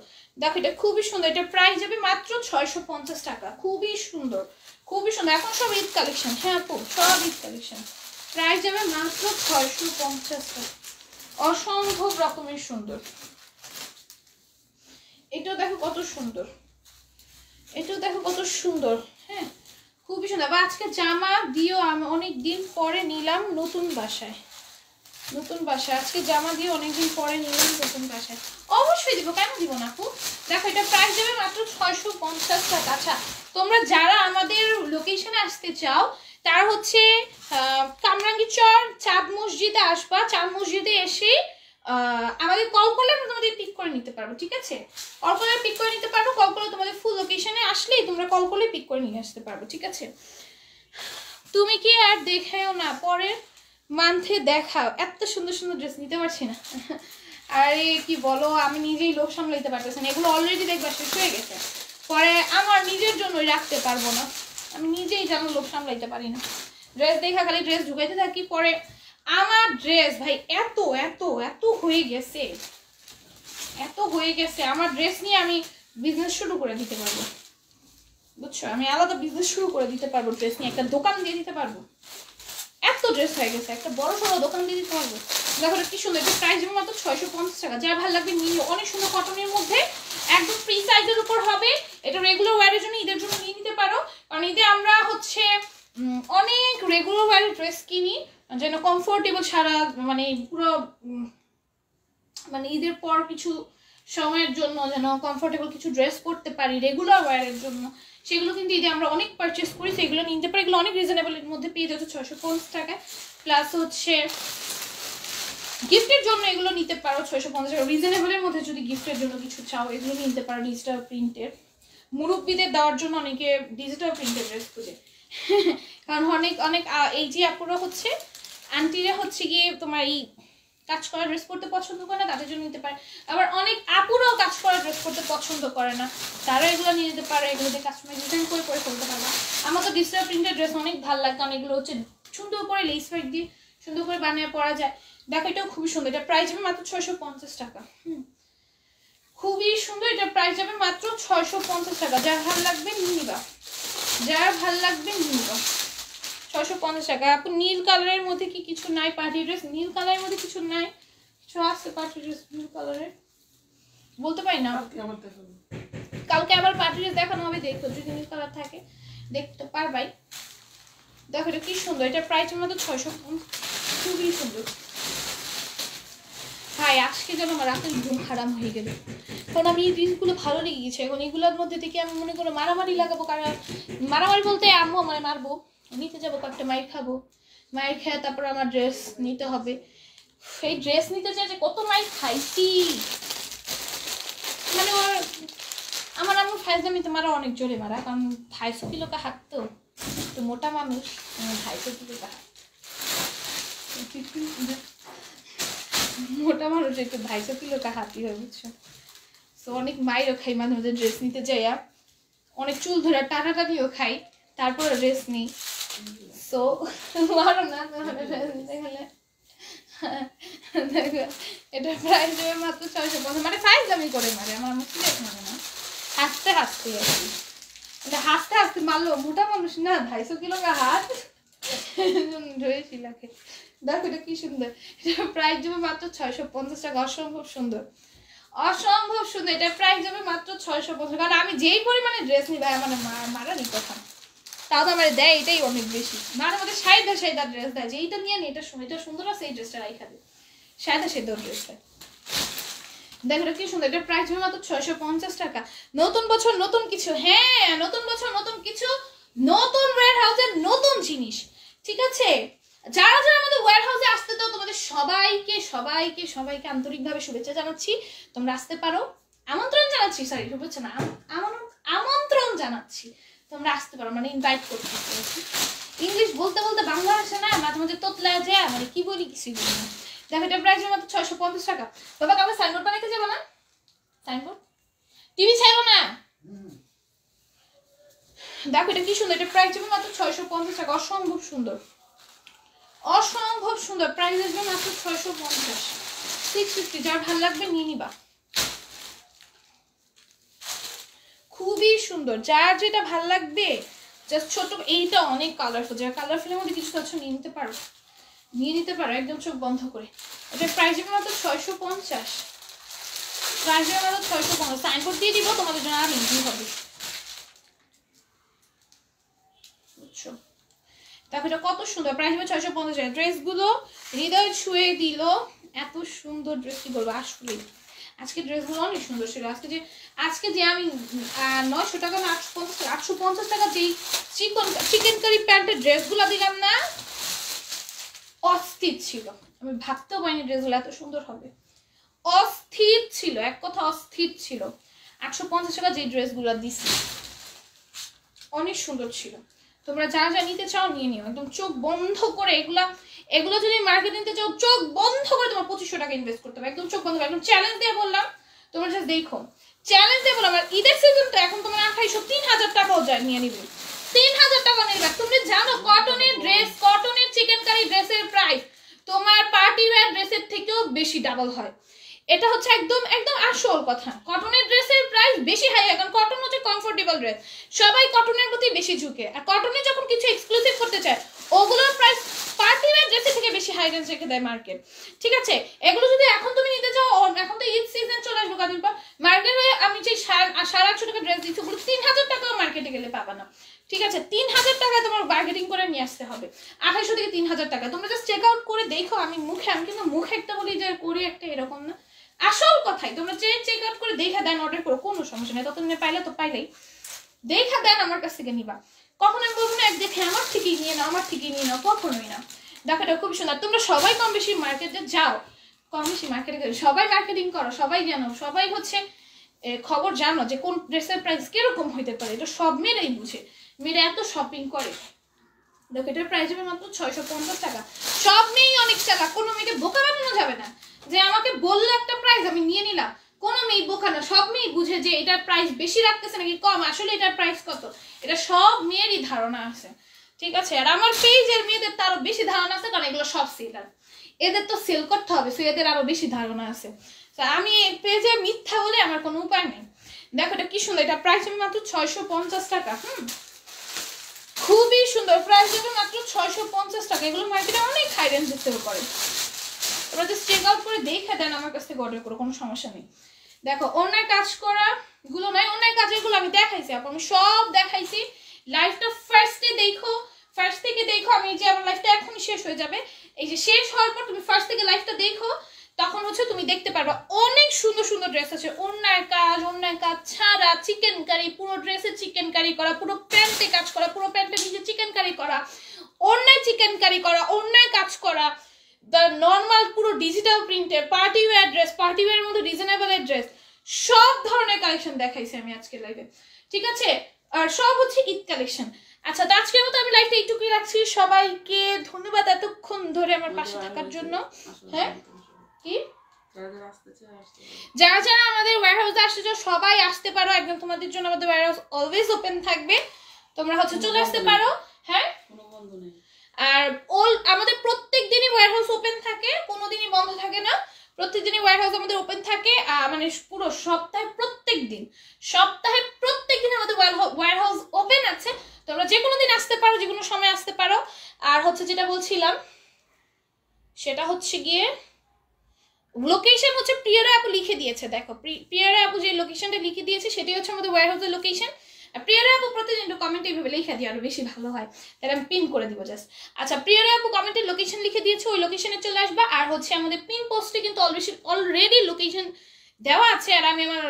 দেখো এটা খুবই সুন্দর, এটা প্রাইস যাবে মাত্র 650 টাকা, খুবই সুন্দর, খুবই সুন্দর। এখন সব ঈদ কালেকশন, হ্যাঁ আপু সব ঈদ কালেকশন, প্রাইস যাবে মাত্র 650 টাকা, অসম্ভব রকমের সুন্দর। এটাও দেখো কত সুন্দর, এটাও দেখো কত সুন্দর, হ্যাঁ খুবই সুন্দর। বা আজকে জামা দিও, আমি অনেকদিন পরে নিলাম নতুন বাসায়, নতুন বাসায় আজকে জামা দিয়ে অনেকদিন পরে নিলাম নতুন বাসায়, অবশ্যই দিব, কেন দিব না আপু? দেখো এটা প্রাইস যাবে মাত্র 650 টাকা। আচ্ছা তোমরা যারা আমাদের লোকেশনে আসতে চাও তার হচ্ছে কামরাঙ্গীরচর চাঁদ মসজিদে আসবা, চাঁদ মসজিদে এসে আমাদের কল করলে আমরা তোমাদের পিক করে নিতে পারবো, ঠিক আছে? কল করলে পিক করে নিতে পারবো, কল করলে তোমাদের ফুল লোকেশনে আসলেই তোমরা কল করলে পিক করে নিয়ে আসতে পারবো, ঠিক আছে? তুমি কি আর দেখাও না, পরের মান্থে দেখাও, এত সুন্দর সুন্দর ড্রেস নিতে পারছি না। আরে কি বলো, আমি নিজেই লোভ সামলাইতে পারতেছি না, এগুলো অলরেডি দেখবা শেষ হয়ে গেছে, পরে আমার নিজের জন্যই রাখতে পারবো না, আমি নিজেই যেন লোভ সামলাইতে পারি না, ড্রেস দেখা খালি ড্রেস ঢুকাইতে থাকি, পরে আমার ড্রেস ভাই এত এত এত হয়ে গেছে, এত হয়ে গেছে, আমার ড্রেস নিয়ে আমি বিজনেস শুরু করে দিতে পারবো, বুঝছো? আমি আলাদা বিজনেস শুরু করে দিতে পারবো, ড্রেস নিয়ে একটা দোকান দিয়ে দিতে পারবো, এত ড্রেস হয়ে গেছে, একটা বড় সড়ো দোকান দিয়ে দিতে পারবো। দেখো কি সুন্দর, এটা প্রাইস হবে মাত্র 650 টাকা, যা ভালো লাগবে নিয়ে, অনেক সুন্দর কটনের মধ্যে একদম ফ্রি সাইজের উপর হবে, এটা রেগুলার ওয়্যারের জন্য ঈদের জন্য নিয়ে নিতে পারো, কারণ ঈদে আমরা হচ্ছে অনেক রেগুলার ওয়্যারের ড্রেস কিনি, যেন কমফোর্টেবল ছাড়া মানে পুরো মানে ঈদের পর কিছু সময়ের জন্য যেন কমফোর্টেবল কিছু ড্রেস পরতে পারি রেগুলার ওয়্যারের জন্য, সেগুলো কিন্তু ঈদে আমরা অনেক পারচেস করি, সেগুলো নিতে পারি, এগুলো অনেক রিজনেবলের মধ্যে পেয়ে যাচ্ছে 650 টাকায়, প্লাস হচ্ছে গিফটের জন্য এগুলো নিতে পারো 650 টাকা, রিজনেবলের মধ্যে যদি গিফটের জন্য কিছু চাও এগুলো নিতে পারো ডিজিটাল প্রিন্টের, মুরব্বীদের দেওয়ার জন্য অনেকে ডিজিটাল প্রিন্টের ড্রেস খুঁজে, কারণ অনেক অনেক এই যে আপুরা হচ্ছে আন্টিরা হচ্ছে গিয়ে তোমার এই কাজ করা ড্রেস পরতে পছন্দ করে না, তাদের জন্য নিতে পারে, আবার অনেক আপুরাও কাজ করা ড্রেস পরতে পছন্দ করে না, তারা এগুলো নিয়ে নিতে পারে, এগুলোতে কাস্টমাইজ ডিজাইন করে পরে ফেলতে পারবা। আমার তো ডিজিটাল প্রিন্টের ড্রেস অনেক ভালো লাগে, কারণ এগুলো হচ্ছে সুন্দর করে লেস ওয়ার্ক দিয়ে সুন্দর করে বানিয়ে পরা যায়। দেখো এটাও খুবই সুন্দর, এটা প্রাইস যাবে মাত্র 650 টাকা, খুবই সুন্দর, এটা প্রাইস যাবে মাত্র 650 টাকা, যার ভালো লাগবে নিয়ে নিবা, যার ভাল লাগবে নিয়ে নিবা, 650 টাকা। আপু নীল কালারের মধ্যে কি কিছু নাই পার্টি ড্রেস? নীল কালারের মধ্যে কিছু নাই, কিছু আছে পার্টি ড্রেস নীল কালারের বলতে পারি না, কালকে আবার পার্টি ড্রেস দেখানো হবে, দেখো যদি নীল কালার থাকে দেখতে পারবাই। দেখো এটা কি সুন্দর, এটা প্রাইস মাত্র 650, খুবই সুন্দর। ভাই আজকে যেন আমার রাতের ঘুম হারাম হয়ে গেল, কারণ আমি এই জিনিসগুলো ভালো লেগে গেছে, এখন এগুলোর মধ্যে থেকে আমি মনে করো মারামারি লাগাবো, কারণ মারামারি বলতে আম্মু আমার মারবো, নিতে যাবো কয়েকটা মাইর খাবো, মাইর খেয়ে তারপর আমার ড্রেস নিতে হবে, এই ড্রেস নিতে চাই যে কত মাইর খাইছি, মানে ওর আমার আম্মু ফাইজলামি তোমার অনেক জোরে মারা, কারণ 250 কিলো কা হাত, তো মোটা মানুষ, 250 কিলো কা হাত, মোটা মানুষ একটু 250 কিলো কা হাতই হয়, বুঝছো? সো অনেক মাইরও খাই মাঝে মাঝে ড্রেস নিতে যাইয়া, অনেক চুল ধরে টানাটানিও খাই, তারপরে ড্রেস নিই। সো মারো না ড্রেস নিতে গেলে। এটা প্রাইস দেবে মাত্র 650, মানে ফাইজলামি করে মারে, আমার সিলেক্ট মানে না, হাসতে হাসতে আর কি, এটা হাসতে হাসতে মারলো, মোটা মানুষ না, 250 কিলো কা হাত রয়েছি লাগে। দেখো এটা কি সুন্দর, এটা প্রাইস দেবে মাত্র 650 টাকা, অসম্ভব সুন্দর, অসম্ভব সুন্দর। এটা প্রাইস যাবে মাত্র 650, কারণ আমি যেই পরিমাণে ড্রেস নিই ভাই, মানে মারারই কথা, তাও তো আমার দেয় এটাই অনেক বেশি, মানে আমাদের সাইদা ড্রেস দেয় যে এইটা নিয়ে নি, এটা সুন্দর আছে, এই ড্রেসটা রাইখা দিই, সাইদা ড্রেসটা। দেখো এটা কি সুন্দর, এটা প্রাইস হবে মাত্র 650 টাকা। নতুন বছর নতুন কিছু, হ্যাঁ নতুন বছর নতুন কিছু, নতুন ওয়্যার হাউসের নতুন জিনিস, ঠিক আছে? যারা যারা আমাদের ওয়্যার হাউসে আসতে তো তোমাদের সবাইকে সবাইকে সবাইকে আন্তরিকভাবে শুভেচ্ছা জানাচ্ছি, তোমরা আসতে পারো, আমন্ত্রণ জানাচ্ছি, সরি শুভেচ্ছা না, আমন্ত্রণ জানাচ্ছি, তোমরা আসতে পারো, মানে ইনভাইট করতেছি। ইংলিশ বলতে বলতে বাংলা আসে না, মাঝে মাঝে তোতলা যায়, মানে কি বলি কিছুই বলি না। দেখো এটা প্রাইস মাত্র 650 টাকা। বাবা কাউকে সাইনবোর্ড বানাইতে যাবো না, সাইনবোর্ড টিভি ছাড়বো না। দেখো এটা কি সুন্দর, এটা প্রাইস যাবে মাত্র 650 টাকা, অসম্ভব সুন্দর, অসম্ভব সুন্দর, প্রাইস আসবে মাত্র 650, 650, যার ভালো লাগবে নিয়ে নিবা, খুবই সুন্দর, যার যেটা ভালো লাগবে জাস্ট ছোট, এইটা অনেক কালারফুল, যারা কালারফুলের মধ্যে কিছু আছে নিয়ে নিতে পারো, নিয়ে নিতে পারো একদম চোখ বন্ধ করে। এটা প্রাইস হবে মাত্র 650, প্রাইস হবে মাত্র 650, সাইনবোর্ড দিয়ে দিব তোমাদের জন্য, আর ইজি হবে, বুঝছো? দেখো এটা কত সুন্দর, প্রাইস হবে 650 টাকা। ড্রেসগুলো হৃদয় ছুঁয়ে দিল, এত সুন্দর ড্রেস, কি বলবো, আসলে আজকে ড্রেসগুলো অনেক সুন্দর ছিল। আজকে যে আমি 900 টাকা না 850 টাকা যেই চিকেন কারি প্যান্টের ড্রেসগুলো দিলাম না, অস্থির ছিল, আমি ভাবতেও পারিনি ড্রেসগুলো এত সুন্দর হবে, অস্থির ছিল, এক কথা অস্থির ছিল। 850 টাকা যে ড্রেসগুলো দিছি অনেক সুন্দর ছিল, তোমরা যারা যা নিতে চাও নিয়ে নিও, একদম চোখ বন্ধ করে। এগুলো যদি মার্কেট নিতে চাও চোখ বন্ধ করে তোমার 2500 টাকা ইনভেস্ট করতে হবে, একদম চোখ বন্ধ করে, একদম চ্যালেঞ্জ দিয়ে বললাম, তোমরা জাস্ট দেখো, চ্যালেঞ্জ দিয়ে বললাম। আর ঈদের সিজন তো এখন তোমার 2800 3000 টাকাও যায়, নিয়ে নিবে 3000 টাকা নিবে। তুমি জানো কটনের ড্রেস, কটনের চিকেন কারি ড্রেসের প্রাইস তোমার পার্টি ওয়্যার ড্রেসের থেকেও বেশি ডাবল হয়, এটা হচ্ছে একদম একদম আসল কথা। কটনের ড্রেসের প্রাইস বেশি হাই হয়, কারণ কটন হচ্ছে কমফোর্টেবল ড্রেস, সবাই কটনের প্রতি বেশি ঝুঁকে, আর কটনে যখন কিছু এক্সক্লুসিভ করতে চায় ওগুলোর প্রাইস পার্টি ওয়্যার ড্রেসের থেকে বেশি হাই রেঞ্জ রেখে দেয় মার্কেট, ঠিক আছে? এগুলো যদি এখন তুমি নিতে চাও, এখন তো ঈদ সিজন চলে আসবে কদিন পর, মার্কেটে আমি যে 850 টাকা ড্রেস দিচ্ছি ওগুলো 3000 টাকাও মার্কেটে গেলে পাবা না, ঠিক আছে? 3000 টাকা তোমার মার্কেটিং করে নিয়ে আসতে হবে, 2800 থেকে 3000 টাকা। তোমরা জাস্ট চেক আউট করে দেখো, আমি কিন্তু মুখে একটা বলি যে করি একটা, এরকম না, আসল কথাই। তোমরা চেক আউট করে দেখা দেন, অর্ডার করো, কোনো সমস্যা নেই, ততদিনে পাইলে তো পাইলেই, দেখা দেন আমার কাছ থেকে নিবা, কখনো আমি বলবো না এক দেখে আমার থেকেই নিয়ে নাও, আমার থেকেই নিয়ে নাও, কখনোই না। দেখো এটা খুব সুন্দর, তোমরা সবাই কম বেশি মার্কেটে যাও, কম বেশি মার্কেটে সবাই মার্কেটিং করো, সবাই জানো, সবাই হচ্ছে খবর জানো যে কোন ড্রেসের প্রাইস কিরকম হইতে পারে, এটা সব মেয়েরাই বুঝে, মেয়েরা এত শপিং করে। দেখো এটার প্রাইস হবে মাত্র 650 টাকা। সব মেয়েই অনেক চালাক, কোনো মেয়েকে বোকা বানানো যাবে না যে আমাকে বললো একটা প্রাইস আমি নিয়ে নিলাম, কোনো মেয়ে বোকা না, সব মেয়ে বুঝে যে এটার প্রাইস বেশি রাখতেছে নাকি কম, আসলে এটার প্রাইস কত, এটা সব মেয়েরই ধারণা আছে, ঠিক আছে? আর আমার পেজের মেয়েদের তো আরো বেশি ধারণা আছে, কারণ এগুলো সব সেলার, এদের তো সেল করতে হবে, সো এদের আরো বেশি ধারণা আছে। আমি পেজে মিথ্যা বলে আমার কোনো উপায় নেই। দেখো এটা কি সুন্দর, এটা প্রাইস হবে মাত্র 650 টাকা। খুবই সুন্দর, প্রাইস হবে মাত্র 650 টাকা। এগুলো মার্কেটে অনেক হাই রেঞ্জে সেল করে, তোমরা জাস্ট চেক আউট করে দেখে দেন, আমার কাছ থেকে অর্ডার করো, কোনো সমস্যা নেই। দেখো অন্যায় কাজ করা গুলো নাই, অন্যায় কাজের গুলো আমি দেখাইছি, আমি সব দেখাইছি। লাইফটা ফার্স্টে দেখো, ফার্স্ট থেকে দেখো, আমি যে আমার লাইফটা এখনই শেষ হয়ে যাবে, এই যে শেষ হওয়ার পর তুমি ফার্স্ট থেকে লাইফটা দেখো, তখন হচ্ছে তুমি দেখতে পারবা অনেক সুন্দর সুন্দর ড্রেস আছে। অন্যায় কাজ ছাড়া চিকেন কারি, পুরো ড্রেসে চিকেন কারি করা, পুরো প্যান্টে কাজ করা, পুরো প্যান্টে নিচে চিকেন কারি করা, অন্যায় চিকেন কারি করা, অন্যায় কাজ করা, নর্মাল পুরো ডিজিটাল প্রিন্টের party wear dress, party wear মধ্যে রিজনেবল ড্রেস, সব ধরনের কালেকশন দেখাইছি আমি আজকে লাইভে, ঠিক আছে? আর সব হচ্ছে ঈদ কালেকশন। আচ্ছা, তো আজকের মতো আমি লাইভটা এইটুকুই রাখছি। সবাইকে ধন্যবাদ এতক্ষণ ধরে আমার পাশে থাকার জন্য। হ্যাঁ, কি যারা যারা আমাদের ওয়্যারহাউসে আসতে চাও সবাই আসতে পারো, একদম তোমাদের জন্য আমাদের ওয়্যারহাউস অলওয়েজ ওপেন থাকবে, তোমরা হচ্ছে চলে আসতে পারো। হ্যাঁ, আর আমাদের প্রত্যেক দিনই ওয়্যারহাউস ওপেন থাকে, কোনোদিনই বন্ধ থাকে না, প্রত্যেক দিনই ওয়্যারহাউস আমাদের ওপেন থাকে। মানে পুরো সপ্তাহে প্রত্যেক দিন আমাদের ওয়্যারহাউস ওপেন আছে। তোমরা যে কোনো দিন আসতে পারো, যে কোনো সময় আসতে পারো। আর হচ্ছে যেটা বলছিলাম সেটা হচ্ছে গিয়ে লোকেশন হচ্ছে প্রিয়ারা আপু লিখে দিয়েছে, দেখো প্রিয়ারা আপু যে লোকেশনটা লিখে দিয়েছে সেটাই হচ্ছে আমাদের ওয়্যারহাউসের লোকেশন। প্রিয়ারা আপু প্রতিদিন একটু কমেন্টে এইভাবে লিখে দিও, আরো বেশি ভালো হয়, তাহলে আমি পিন করে দিব জাস্ট। আচ্ছা, প্রিয়ারা আপু কমেন্টের লোকেশন লিখে দিয়েছে, ওই লোকেশনে চলে আসবা। আর হচ্ছে আমাদের পিন পোস্টে কিন্তু অলরেডি লোকেশন দেওয়া আছে, আর আমি আমার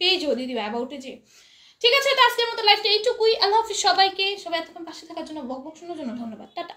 পেজও দিয়ে দিব অ্যাবাউটে যে। ঠিক আছে, তো আজকের মতো লাইফটা এইটুকুই। আল্লাহ হাফিজ সবাইকে। সবাই এতক্ষণ পাশে থাকার জন্য, বকবক শোনার জন্য ধন্যবাদ। টাটা।